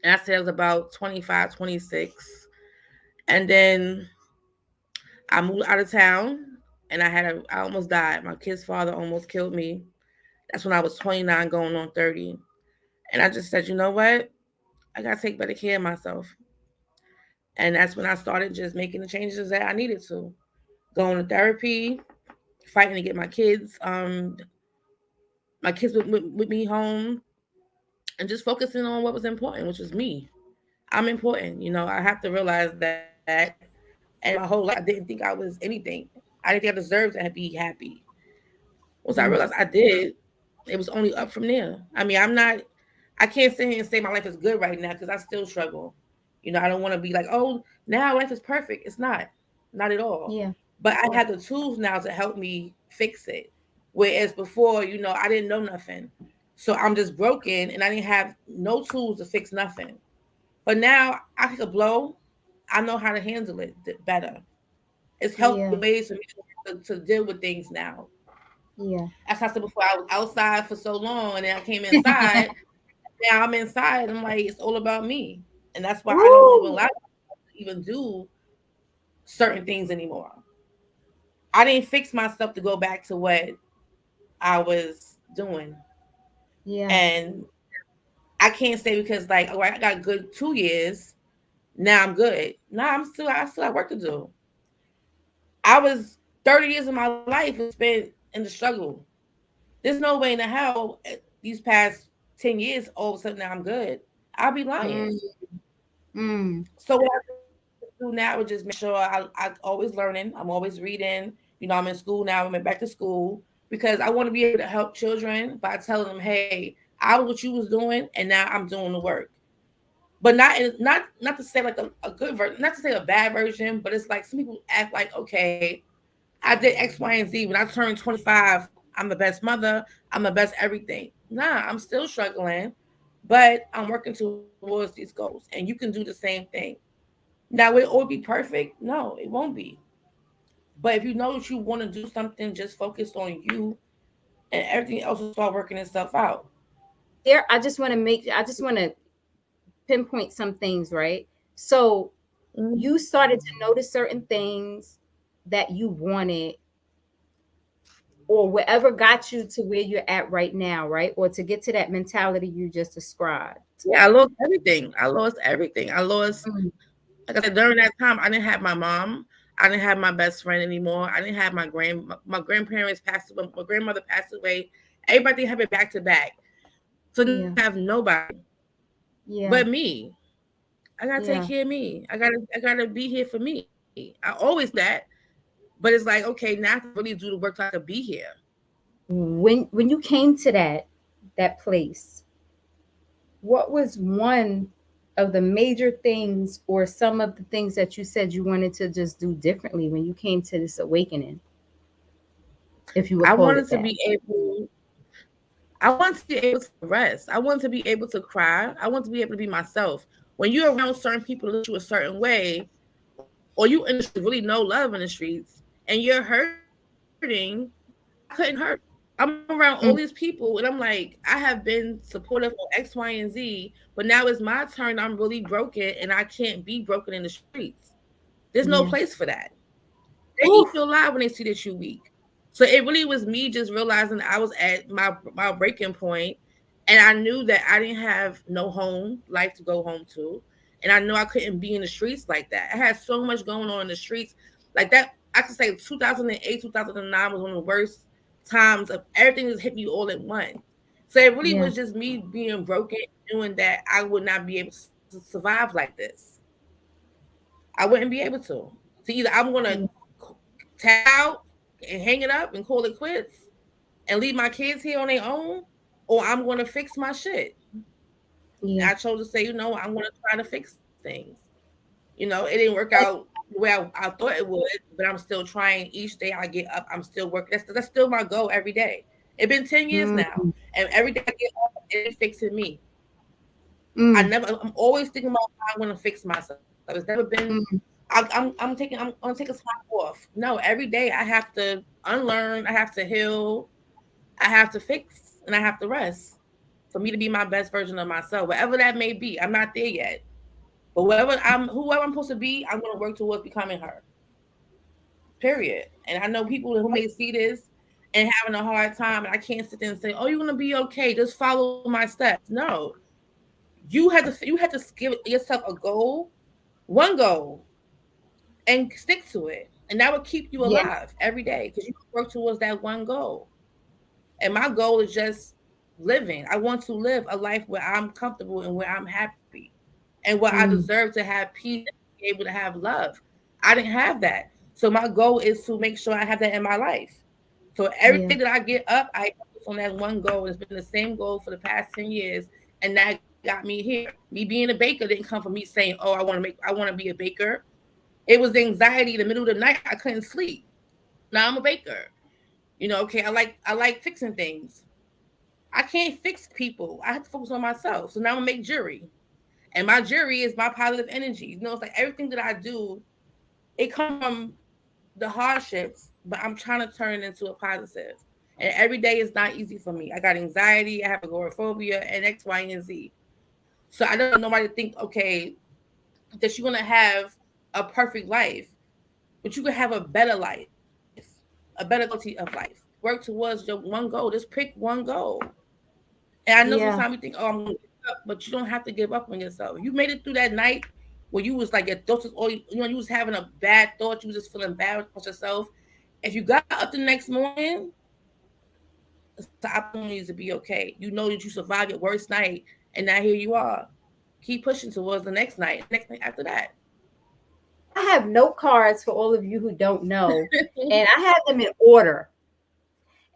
Speaker 2: And I said I was about 25, 26. And then I moved out of town and I almost died. My kid's father almost killed me. That's when I was 29 going on 30. And I just said, you know what? I got to take better care of myself. And that's when I started just making the changes that I needed to. Going to therapy, fighting to get my kids with me home, and just focusing on what was important, which was me. I'm important. I have to realize that. And my whole life, I didn't think I was anything. I didn't think I deserved to be happy. Once I
Speaker 3: Mm.
Speaker 2: realized I did, it was only up from there. I mean, I can't sit here and say my life is good right now because I still struggle. I don't want to be like, oh, now life is perfect. It's not at all.
Speaker 3: Yeah.
Speaker 2: But I have the tools now to help me fix it. Whereas before, I didn't know nothing. So I'm just broken and I didn't have no tools to fix nothing. But now I take a blow, I know how to handle it better. It's healthy
Speaker 3: Yeah.
Speaker 2: ways for me to deal with things now.
Speaker 3: Yeah.
Speaker 2: As I said before, I was outside for so long and then I came inside. Now I'm inside. I'm like, it's all about me. And that's why I don't even
Speaker 3: Woo.
Speaker 2: allow myself to even do certain things anymore. I didn't fix myself to go back to what I was doing.
Speaker 3: Yeah.
Speaker 2: And I can't say because like, all right, I got good 2 years. Now I'm good. Nah, I still have work to do. I was 30 years of my life was spent in the struggle. There's no way in the hell these past 10 years, all of a sudden now I'm good. I'll be lying.
Speaker 3: Mm. Mm.
Speaker 2: So what I do now is just make sure I always learning. I'm always reading. I'm in school now. I'm back to school because I want to be able to help children by telling them, hey, I was what you was doing and now I'm doing the work. But not to say like a good version, not to say a bad version, but it's like some people act like, okay, I did X, Y, and Z. When I turned 25, I'm the best mother. I'm the best everything. Nah, I'm still struggling, but I'm working towards these goals. And you can do the same thing. Now, will it all be perfect? No, it won't be. But if you know that you want to do something, just focus on you and everything else will start working itself out.
Speaker 3: I just want to pinpoint some things, right? So
Speaker 2: Mhm.
Speaker 3: you started to notice certain things that you wanted, or whatever got you to where you're at right now, right? Or to get to that mentality you just described.
Speaker 2: Yeah, I lost everything. I lost everything. I lost,
Speaker 3: Mm.
Speaker 2: like I said, during that time, I didn't have my mom. I didn't have my best friend anymore. I didn't have my grandparents passed away. My grandmother passed away. Everybody happened back to back. So now I
Speaker 3: Yeah.
Speaker 2: have nobody
Speaker 3: Yeah.
Speaker 2: but me. I gotta take
Speaker 3: Yeah.
Speaker 2: care of me. I gotta be here for me. I always that, but it's like okay, now I have to really do the work so I could be here.
Speaker 3: When you came to that place, what was one of the major things or some of the things that you said you wanted to just do differently when you came to this awakening, if you would
Speaker 2: I
Speaker 3: call
Speaker 2: wanted
Speaker 3: it
Speaker 2: to
Speaker 3: that?
Speaker 2: be able. I wanted to be able to rest. I wanted to be able to cry. I wanted to be able to be myself. When you're around certain people that look at you a certain way, or you in the streets really know love in the streets, and you're hurting, I couldn't hurt. I'm around all these people, and I'm like, I have been supportive of X, Y, and Z, but now it's my turn. I'm really broken, and I can't be broken in the streets. There's no place for
Speaker 3: Yeah.
Speaker 2: that. They eat you alive when they see that you're weak. So it really was me just realizing I was at my breaking point, and I knew that I didn't have no home life to go home to, and I knew I couldn't be in the streets like that. I had so much going on in the streets, like that. I could say 2008, 2009 was one of the worst times of everything just hit me all at once. So it really
Speaker 3: Yeah.
Speaker 2: was just me being broken, knowing that I would not be able to survive like this. I wouldn't be able to. So either I'm gonna
Speaker 3: Yeah.
Speaker 2: tap out and hang it up and call it quits and leave my kids here on their own, or I'm gonna fix my shit.
Speaker 3: Yeah.
Speaker 2: And I chose to say, I'm gonna try to fix things. It didn't work out the way I thought it would, but I'm still trying each day I get up. I'm still working. That's still my goal every day. It's been 10 years now.
Speaker 3: Mm.
Speaker 2: And every day I get up, it ain't fixing me.
Speaker 3: Mm.
Speaker 2: I'm always thinking about how I'm gonna fix myself. It's never been
Speaker 3: Mm.
Speaker 2: I'm gonna take a time off. No, every day I have to unlearn, I have to heal, I have to fix, and I have to rest for me to be my best version of myself, whatever that may be. I'm not there yet. But whoever I'm supposed to be, I'm gonna work towards becoming her. Period. And I know people who may see this and having a hard time, and I can't sit there and say, "Oh, you're gonna be okay. Just follow my steps." No, you had to give yourself a goal, one goal, and stick to it, and that will keep you
Speaker 3: Yeah.
Speaker 2: alive every day because you work towards that one goal. And my goal is just living. I want to live a life where I'm comfortable and where I'm happy and where I
Speaker 3: Mm,
Speaker 2: deserve to have peace and be able to have love. I didn't have that. So my goal is to make sure I have that in my life. So every
Speaker 3: yeah.
Speaker 2: day that I get up, I focus on that one goal. It's been the same goal for the past 10 years. And that got me here. Me being a baker didn't come from me saying, "Oh, I want to be a baker." It was the anxiety in the middle of the night. I couldn't sleep. Now I'm a baker. Okay, I like fixing things. I can't fix people. I have to focus on myself. So now I'm gonna make jewelry. And my jury is my positive energy. It's like everything that I do, it comes from the hardships, but I'm trying to turn it into a positive. And every day is not easy for me. I got anxiety, I have agoraphobia, and X, Y, and Z. So I don't want nobody to think, okay, that you're gonna have a perfect life, but you can have a better life, a better quality of life. Work towards your one goal. Just pick one goal. And I know sometimes
Speaker 3: Yeah.
Speaker 2: we think, oh, I'm gonna give up, but you don't have to give up on yourself. You made it through that night where you was like your thoughts was all you was having a bad thought, you was just feeling bad about yourself. If you got up the next morning, it's an opportunity to be okay. You know that you survived your worst night, and now here you are. Keep pushing towards the next night after that.
Speaker 3: I have note cards for all of you who don't know, and I have them in order.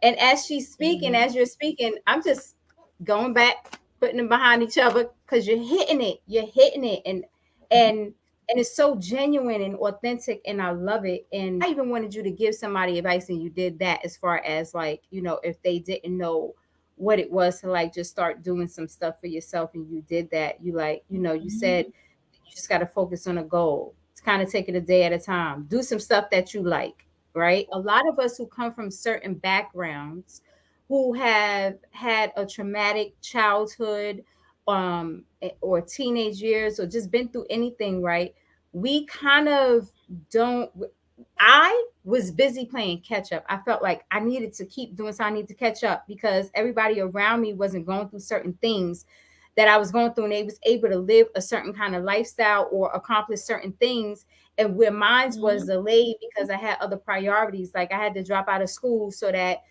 Speaker 3: And as she's speaking,
Speaker 2: Mm-hmm.
Speaker 3: as you're speaking, I'm just going back, putting them behind each other because you're hitting it. You're hitting it, and and it's so genuine and authentic, and I love it. And I even wanted you to give somebody advice, and you did that as far as like, if they didn't know what it was to like just start doing some stuff for yourself, and you did that. You like, you said you just got to focus on a goal. It's kind of taking a day at a time. Do some stuff that you like, right? A lot of us who come from certain backgrounds, who have had a traumatic childhood, or teenage years, or just been through anything, right? We kind of don't. I was busy playing catch up. I felt like I needed to keep doing so. I need to catch up because everybody around me wasn't going through certain things that I was going through, and they was able to live a certain kind of lifestyle or accomplish certain things. And where mine was
Speaker 2: Mm-hmm.
Speaker 3: delayed because I had other priorities, like I had to drop out of school so that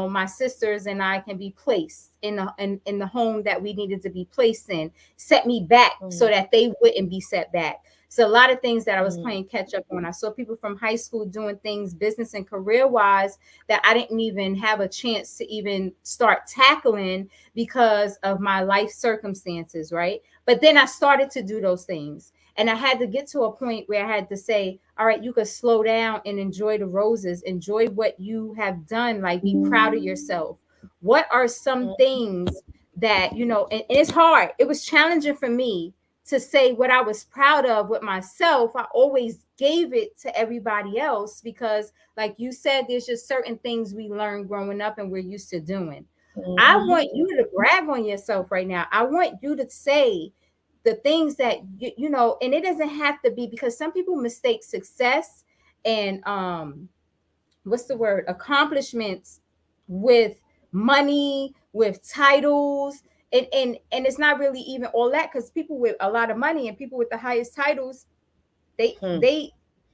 Speaker 3: my sisters and I can be placed in the home that we needed to be placed in, set me back so that they wouldn't be set back. So a lot of things that I was
Speaker 2: Mm-hmm.
Speaker 3: playing catch up on. I saw people from high school doing things business and career wise that I didn't even have a chance to even start tackling because of my life circumstances, right? But then I started to do those things. And I had to get to a point where I had to say, all right, you could slow down and enjoy the roses, enjoy what you have done, like be proud of yourself. What are some things that, and it's hard. It was challenging for me to say what I was proud of with myself. I always gave it to everybody else because, like you said, there's just certain things we learn growing up and we're used to doing. I
Speaker 2: Mm-hmm.
Speaker 3: want you to brag on yourself right now. I want you to say the things that and it doesn't have to be, because some people mistake success and what's the word, accomplishments with money, with titles, and it's not really even all that, because people with a lot of money and people with the highest titles, they
Speaker 2: Mm-hmm.
Speaker 3: they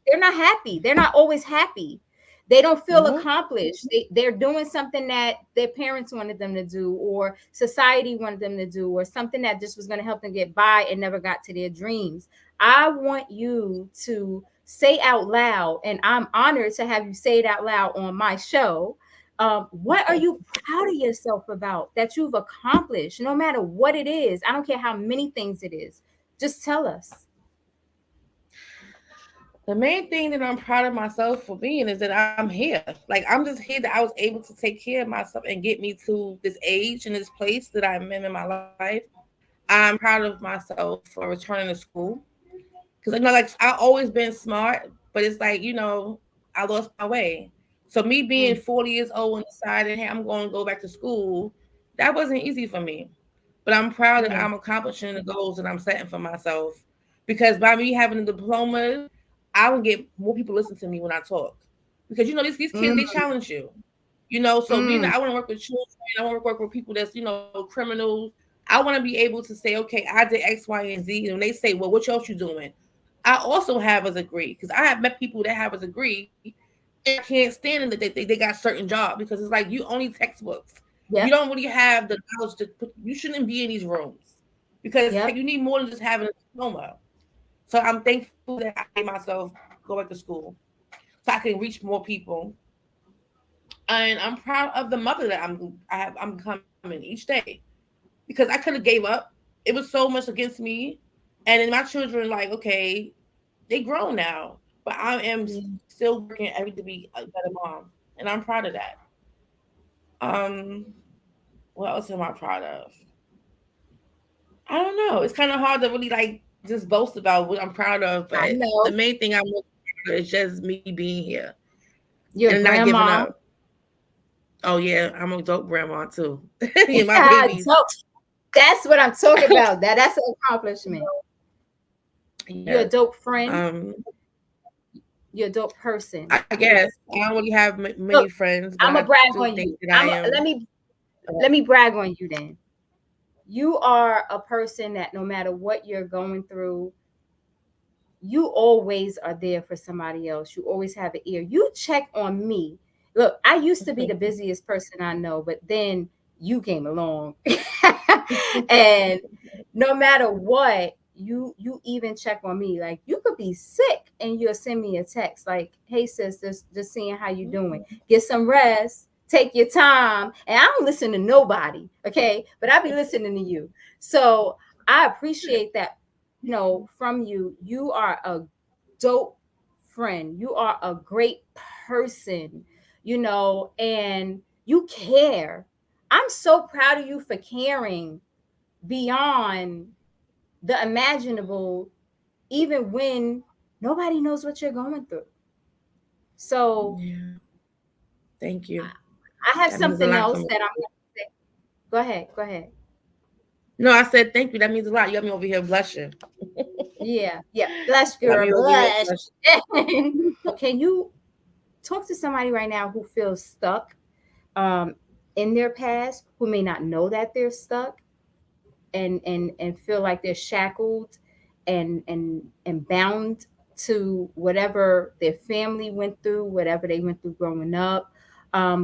Speaker 3: they're not happy. They're not always happy. They don't feel
Speaker 2: Mm-hmm.
Speaker 3: accomplished. They're doing something that their parents wanted them to do, or society wanted them to do, or something that just was going to help them get by and never got to their dreams. I want you to say out loud, and I'm honored to have you say it out loud on my show. What are you proud of yourself about that you've accomplished, no matter what it is? I don't care how many things it is. Just tell us.
Speaker 2: The main thing that I'm proud of myself for being is that I'm here. Like I'm just here that I was able to take care of myself and get me to this age and this place that I'm in my life. I'm proud of myself for returning to school because like I always been smart, but it's like I lost my way. So me being
Speaker 3: Mm,
Speaker 2: 40 years old and deciding, hey, I'm going to go back to school, that wasn't easy for me. But I'm proud that
Speaker 3: yeah.
Speaker 2: I'm accomplishing the goals that I'm setting for myself. Because by me having the diplomas, I will get more people listen to me when I talk. Because these kids, they
Speaker 3: Mm,
Speaker 2: challenge you. So being
Speaker 3: mm,
Speaker 2: that I want to work with children, I want to work with people that's criminals. I want to be able to say, okay, I did X, Y, and Z. And when they say, well, what else you doing? I also have a degree because I have met people that have a degree and I can't stand them that they got certain jobs because it's like you only textbooks. You
Speaker 3: yep.
Speaker 2: don't really have the knowledge to put. You shouldn't be in these rooms because
Speaker 3: Yep.
Speaker 2: you need more than just having a diploma. So I'm thankful that I made myself go back to school so I can reach more people. And I'm proud of the mother that I'm becoming each day because I could have gave up. It was so much against me, and then my children like okay, they grown now, but I am
Speaker 3: Yeah.
Speaker 2: still working every day to be a better mom, and I'm proud of that. Um, what else am I proud of? I don't know. It's kind of hard to really like just boast about what I'm proud of,
Speaker 3: I
Speaker 2: but the
Speaker 3: know.
Speaker 2: main thing I'm most proud of is just me being here
Speaker 3: You're a
Speaker 2: and not giving
Speaker 3: grandma.
Speaker 2: up. Oh yeah, I'm a dope grandma too. Yeah, my babies.
Speaker 3: So that's what I'm talking about. That's an accomplishment. You're
Speaker 2: Yeah.
Speaker 3: a dope friend.
Speaker 2: Um,
Speaker 3: You're a dope person.
Speaker 2: I guess I don't really have many
Speaker 3: Look,
Speaker 2: friends, but
Speaker 3: I'm
Speaker 2: I
Speaker 3: gonna brag
Speaker 2: do
Speaker 3: on
Speaker 2: think
Speaker 3: you.
Speaker 2: that I am.
Speaker 3: Let me brag on you then. You are a person that no matter what you're going through, you always are there for somebody else. You always have an ear. You check on me. Look, I used to be the busiest person I know, but then you came along. And no matter what, you even check on me. Like you could be sick and you'll send me a text like, "Hey sis, just seeing how you doing. Get some rest. Take your time." And I don't listen to nobody, okay? But I be listening to you. So I appreciate that, from you. You are a dope friend. You are a great person, and you care. I'm so proud of you for caring beyond the imaginable, even when nobody knows what you're going through. So
Speaker 2: Yeah. Thank you.
Speaker 3: I have
Speaker 2: That means a
Speaker 3: something
Speaker 2: lot for
Speaker 3: else
Speaker 2: me.
Speaker 3: that I'm going to say. Go ahead. Go ahead.
Speaker 2: No, I said thank you. That means a lot. You got me over here blushing.
Speaker 3: Yeah. Yeah. Blush,
Speaker 2: Got
Speaker 3: girl.
Speaker 2: me over here
Speaker 3: Blush.
Speaker 2: blushing.
Speaker 3: Can you talk to somebody right now who feels stuck um, in their past, who may not know that they're stuck, and feel like they're shackled and bound to whatever their family went through, whatever they went through growing up,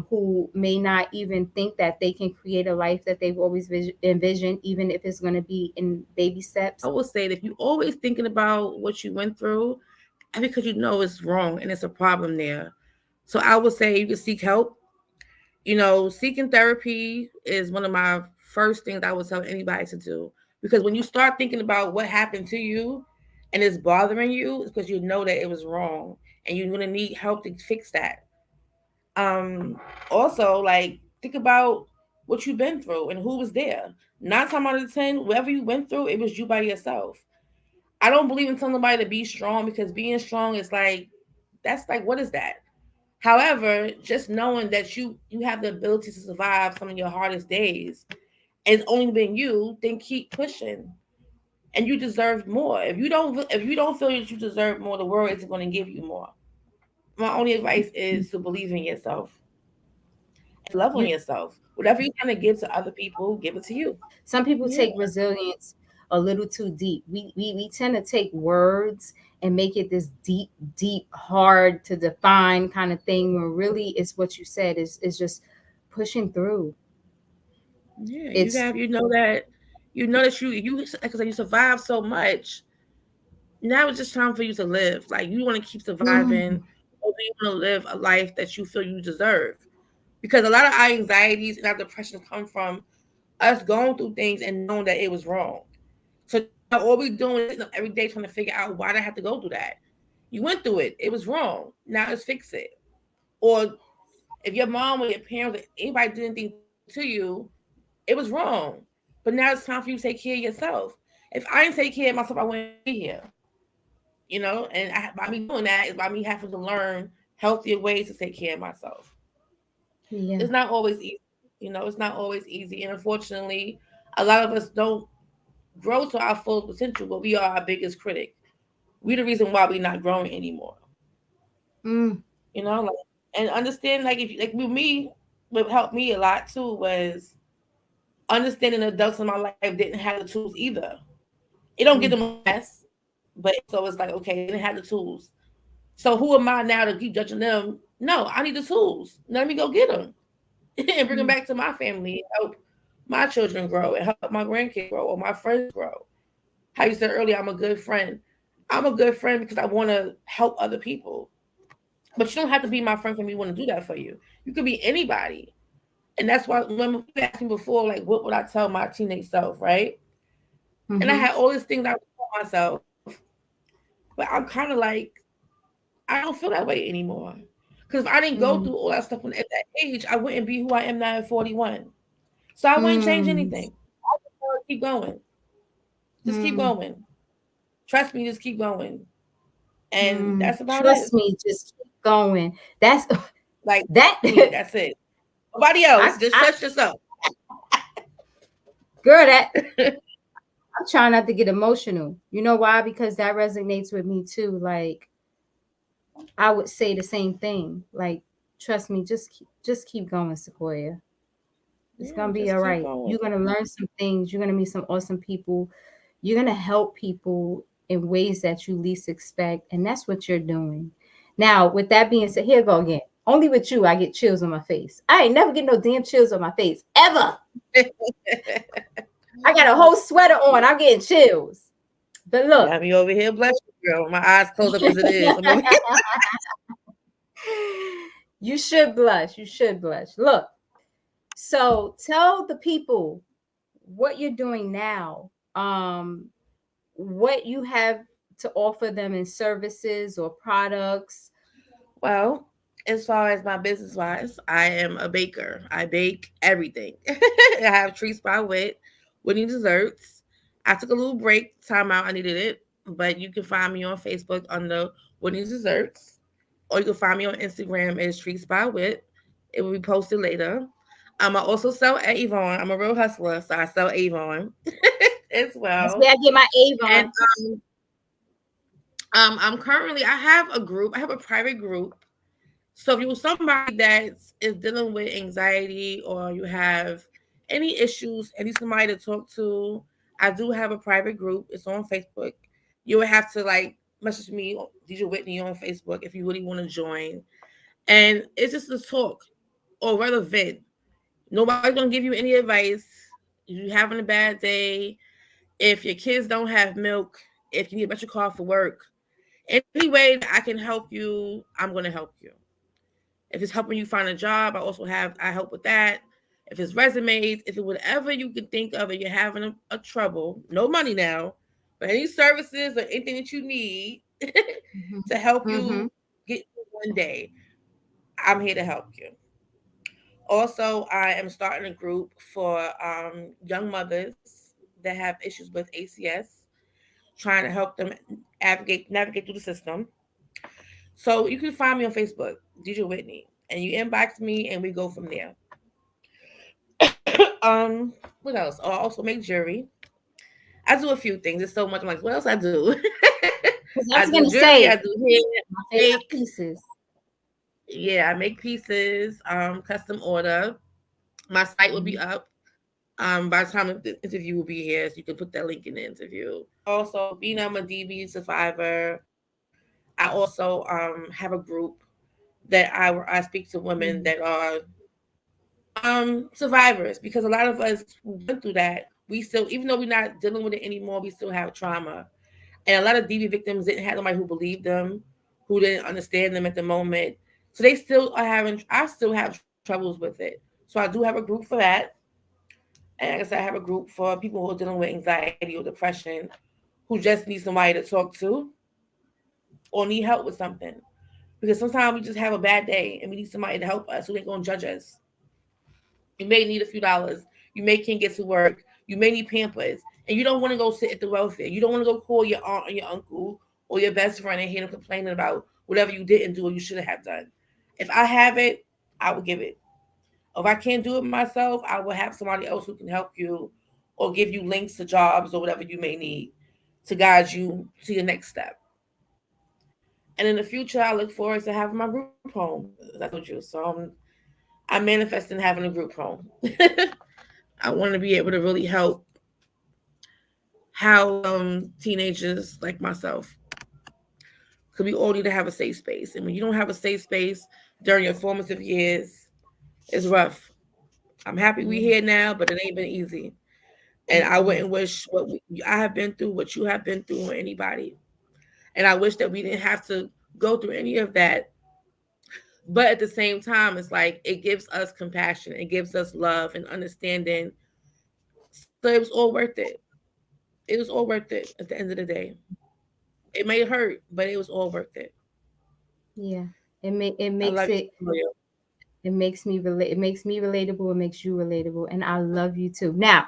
Speaker 3: who may not even think that they can create a life that they've always envisioned, even if it's going to be in baby steps.
Speaker 2: I will say that if you always thinking about what you went through, and because you know it's wrong and it's a problem there. So I would say you can seek help. Seeking therapy is one of my first things I would tell anybody to do. Because when you start thinking about what happened to you and it's bothering you, it's because you know that it was wrong and you're gonna need help to fix that. Um, Also, like think about what you've been through and who was there. 9 times out of 10, whatever you went through, it was you by yourself. I don't believe in telling somebody to be strong because being strong is like that's like what is that? However, just knowing that you have the ability to survive some of your hardest days, and it's only been you, then keep pushing. And you deserve more. If you don't feel that you deserve more, the world isn't going to give you more. My only advice is to believe in yourself and love on
Speaker 3: You
Speaker 2: yourself. Whatever you're trying to give to other people, give it to you.
Speaker 3: Some people
Speaker 2: Yeah.
Speaker 3: take resilience a little too deep. We tend to take words and make it this deep, deep, hard to define kind of thing, when really it's what you said is just pushing through.
Speaker 2: Yeah,
Speaker 3: It's
Speaker 2: you know that you like I said, you survived so much. Now it's just time for you to live. Like you want to keep surviving,
Speaker 3: mm,
Speaker 2: or do you want to live a life that you feel you deserve? Because a lot of our anxieties and our depressions come from us going through things and knowing that it was wrong. So now all we're doing is every day trying to figure out why did I have to go through that. You went through it. It was wrong. Now let's fix it. Or if your mom or your parents or anybody did anything to you, it was wrong. But now it's time for you to take care of yourself. If I didn't take care of myself, I wouldn't be here. And by me doing that is by me having to learn healthier ways to take care of myself.
Speaker 3: Yeah.
Speaker 2: It's not always easy. It's not always easy. And unfortunately, a lot of us don't grow to our full potential, but we are our biggest critic. We're the reason why we're not growing anymore.
Speaker 3: Mm.
Speaker 2: Like, and understand, like, if like with me, what helped me a lot too was understanding adults in my life didn't have the tools either. It don't get
Speaker 3: Mm.
Speaker 2: them less, but so it's like, okay, they didn't have the tools. So who am I now to keep judging them? No, I need the tools. Let me go get them and bring them
Speaker 3: Mm.
Speaker 2: back to my family, help my children grow, and help my grandkids grow or my friends grow. How you said earlier, I'm a good friend. I'm a good friend because I want to help other people. But you don't have to be my friend for me to want to do that for you. You could be anybody. And that's why when you asked me before, like, what would I tell my teenage self, right? And I
Speaker 3: Mm-hmm.
Speaker 2: had all these things I would tell myself, but I'm kind of like, I don't feel that way anymore. Because if I didn't go
Speaker 3: Mm.
Speaker 2: through all that stuff at that age, I wouldn't be who I am now at 41. So I wouldn't change
Speaker 3: Mm.
Speaker 2: anything. I just keep going. Just keep
Speaker 3: Mm.
Speaker 2: going. Trust me, just keep going. And
Speaker 3: Mm.
Speaker 2: that's about it.
Speaker 3: Trust me, just keep going. That's
Speaker 2: Like
Speaker 3: that.
Speaker 2: me, that's it. Nobody else. Just
Speaker 3: I
Speaker 2: trust yourself.
Speaker 3: girl, that I'm trying not to get emotional. You know why? Because that resonates with me too. Like I would say the same thing. Like, trust me, just keep going, Sequoia. It's
Speaker 2: Yeah,
Speaker 3: gonna be
Speaker 2: just
Speaker 3: all
Speaker 2: keep
Speaker 3: right.
Speaker 2: going.
Speaker 3: You're gonna learn some things. You're gonna meet some awesome people. You're gonna help people in ways that you least expect, and that's what you're doing. Now, with that being said, here I go again. Only with you, I get chills on my face. I ain't never get no damn chills on my face ever. I got a whole sweater on. I'm getting chills. But look,
Speaker 2: Got me over here blushing, girl. My eyes closed up as it is. I'm over here.
Speaker 3: you should blush. You should blush. Look, so tell the people what you're doing now. What you have to offer them in services or products.
Speaker 2: Well, as far as my business wise, I am a baker. I bake everything. I have Treats by Whitney Desserts. I took a little break, time out. I needed it. But you can find me on Facebook under Whitney Desserts. Or you can find me on Instagram as Treats by Wit. It will be posted later. I also sell at Avon. I'm a real hustler, so I sell Avon as
Speaker 3: That's
Speaker 2: well.
Speaker 3: where I get my
Speaker 2: And
Speaker 3: Avon.
Speaker 2: I'm currently, I have a group. I have a private group. So if you're somebody that is dealing with anxiety or you have any issues, any somebody to talk to, I do have a private group. It's on Facebook. You would have to like message me, Deidre Whitney, on Facebook if you really want to join. And it's just a talk or rather vent. Nobody's gonna give you any advice. If you're having a bad day, if your kids don't have milk, if you need a better car for work, any way that I can help you, I'm gonna help you. If it's helping you find a job, I help with that. If it's resumes, if it's whatever you can think of and you're having a trouble, no money now, but any services or anything that you need to help
Speaker 3: Mm-hmm.
Speaker 2: you get through one day, I'm here to help you. Also, I am starting a group for young mothers that have issues with ACS, trying to help them navigate through the system. So you can find me on Facebook, DJ Whitney, and you inbox me, and we go from there. What else? Oh, I also make jewelry. I do a few things. It's so much. I'm like, what else I do?
Speaker 3: Because I
Speaker 2: I
Speaker 3: was
Speaker 2: do
Speaker 3: gonna
Speaker 2: jewelry.
Speaker 3: say
Speaker 2: I do hair.
Speaker 3: my
Speaker 2: I
Speaker 3: favorite
Speaker 2: make.
Speaker 3: pieces.
Speaker 2: Yeah, I make pieces. Custom order. My site will be
Speaker 3: Mhm.
Speaker 2: up. By the time the interview will be here, so you can put that link in the interview. Also, being I'm a DB survivor, I also have a group that I speak to women
Speaker 3: Mhm.
Speaker 2: that are survivors, because a lot of us who went through that, we still, even though we're not dealing with it anymore, we still have trauma. And a lot of DV victims didn't have somebody who believed them, who didn't understand them at the moment. So they still are having, I still have troubles with it. So I do have a group for that. And like I said, I have a group for people who are dealing with anxiety or depression, who just need somebody to talk to or need help with something. Because sometimes we just have a bad day and we need somebody to help us who ain't gonna judge us. You may need a few dollars. You may can't get to work. You may need Pampers, and you don't want to go sit at the welfare. You don't want to go call your aunt or your uncle or your best friend and hear them complaining about whatever you didn't do or you should have done. If I have it, I will give it. If I can't do it myself, I will have somebody else who can help you or give you links to jobs or whatever you may need to guide you to your next step. And in the future, I look forward to having my group home, as I told you. So I'm manifesting having a group home. I want to be able to really help house teenagers like myself. Because we all need to have a safe space. And when you don't have a safe space during your formative years, it's rough. I'm happy we
Speaker 3: Yeah.
Speaker 2: here now, but it ain't been easy. And I
Speaker 3: Mm-mm.
Speaker 2: wouldn't wish I have been through, what you have been through, on anybody. And I wish that we didn't have to go through any of that. But at the same time, it's like it gives us compassion, it gives us love and understanding. So it was all worth it. It was all worth it at the end of the day. It may hurt, but it was all worth it.
Speaker 3: Yeah. It
Speaker 2: I
Speaker 3: makes
Speaker 2: love
Speaker 3: it
Speaker 2: you.
Speaker 3: it makes me it makes me relatable, it makes you relatable, and I love you too. Now,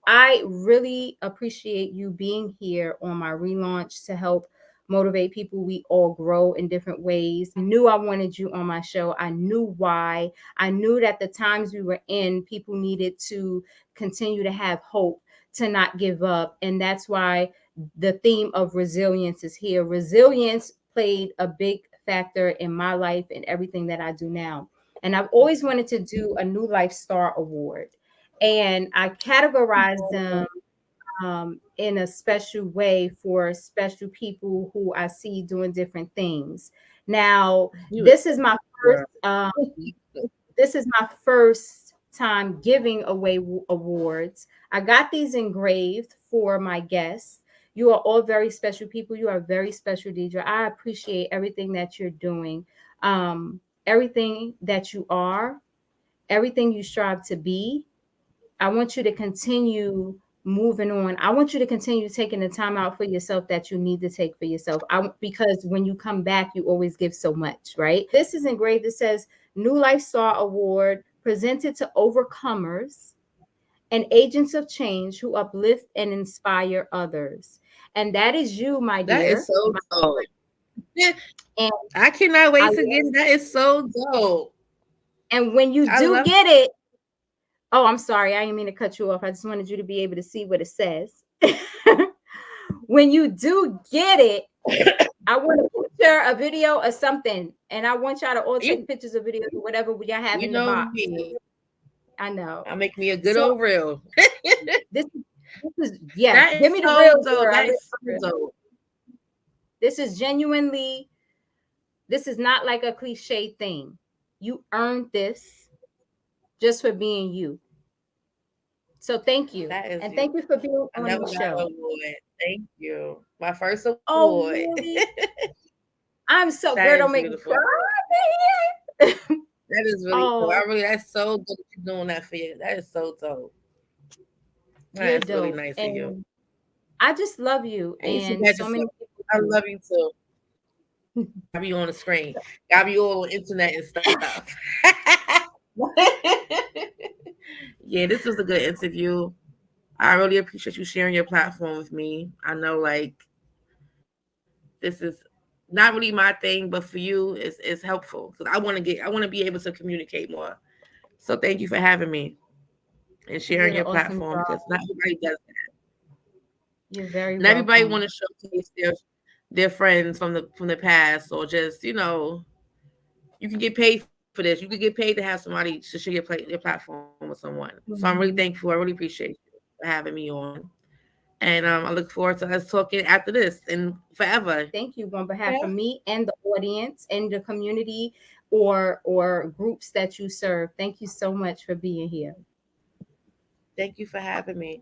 Speaker 3: I really appreciate you being here on my relaunch to help motivate people. We all grow in different ways. Knew I wanted you on my show. I knew why. I knew that the times we were in, people needed to continue to have hope, to not give up. And that's why the theme of resilience is here. Resilience played a big factor in my life and everything that I do now. And I've always wanted to do a New Life Star Award, and I categorize them in a special way for special people who I see doing different things. Now,
Speaker 2: You
Speaker 3: this is my first.
Speaker 2: girl.
Speaker 3: This is my first time giving away awards. I got these engraved for my guests. You are all very special people. You are very special, Deidre. I appreciate everything that you're doing, everything that you are, everything you strive to be. I want you to continue moving on. I want you to continue taking the time out for yourself that you need to take for yourself. Because when you come back, you always give so much, right? This is engraved. It says New Life Star Award presented to overcomers and agents of change who uplift and inspire others. And that is you, my
Speaker 2: That is
Speaker 3: dear.
Speaker 2: so dope. Yeah,
Speaker 3: And
Speaker 2: I cannot
Speaker 3: I
Speaker 2: wait to get it. That is so dope.
Speaker 3: and when you
Speaker 2: I
Speaker 3: do
Speaker 2: love
Speaker 3: get it, oh, I'm sorry. I didn't mean to cut you off. I just wanted you to be able to see what it says. When you do get it, I want to picture a video or something, and I want y'all to all
Speaker 2: you.
Speaker 3: take pictures of videos or whatever y'all have
Speaker 2: You
Speaker 3: in the
Speaker 2: know
Speaker 3: box.
Speaker 2: me.
Speaker 3: I know.
Speaker 2: I make me a good
Speaker 3: So
Speaker 2: old reel.
Speaker 3: this is yeah.
Speaker 2: That
Speaker 3: Give
Speaker 2: is
Speaker 3: me the real
Speaker 2: so dope.
Speaker 3: girl.
Speaker 2: That is so dope.
Speaker 3: This is genuinely. This is not like a cliche thing. You earned this just for being you. So thank you,
Speaker 2: That is
Speaker 3: and
Speaker 2: you.
Speaker 3: thank you for being
Speaker 2: I
Speaker 3: on
Speaker 2: never
Speaker 3: the
Speaker 2: got an
Speaker 3: show.
Speaker 2: award. Thank you. My first award.
Speaker 3: Oh, really? I'm so
Speaker 2: That
Speaker 3: girl.
Speaker 2: is
Speaker 3: Don't make me
Speaker 2: beautiful.
Speaker 3: cry.
Speaker 2: That is really cool.
Speaker 3: Oh,
Speaker 2: That's so dope that you're doing that for you. That is so dope.
Speaker 3: you're
Speaker 2: That is really
Speaker 3: dope,
Speaker 2: nice of you.
Speaker 3: and I just love you.
Speaker 2: And you too
Speaker 3: And
Speaker 2: bad
Speaker 3: so many
Speaker 2: yourself. I
Speaker 3: people
Speaker 2: love you too. Got me on the screen. Got me all on the internet and stuff. Yeah, this was a good interview. I really appreciate you sharing your platform with me. I know, like, this is not really my thing, but for you, it's helpful because I want to be able to communicate more. So thank you for having me and
Speaker 3: you
Speaker 2: sharing
Speaker 3: did an
Speaker 2: your
Speaker 3: awesome
Speaker 2: platform
Speaker 3: job.
Speaker 2: because not everybody does that,
Speaker 3: You're very
Speaker 2: and everybody
Speaker 3: welcome.
Speaker 2: want to showcase their friends from the past or just you can get paid for this. You can get paid to have somebody to share your platform with someone. So I'm really thankful. I
Speaker 3: Mhm.
Speaker 2: really appreciate you for having me on. And I look forward to us talking after this and forever.
Speaker 3: Thank you on
Speaker 2: Yeah.
Speaker 3: behalf of me and the audience and the community or groups that you serve. Thank you so much for being here.
Speaker 2: Thank you for having me.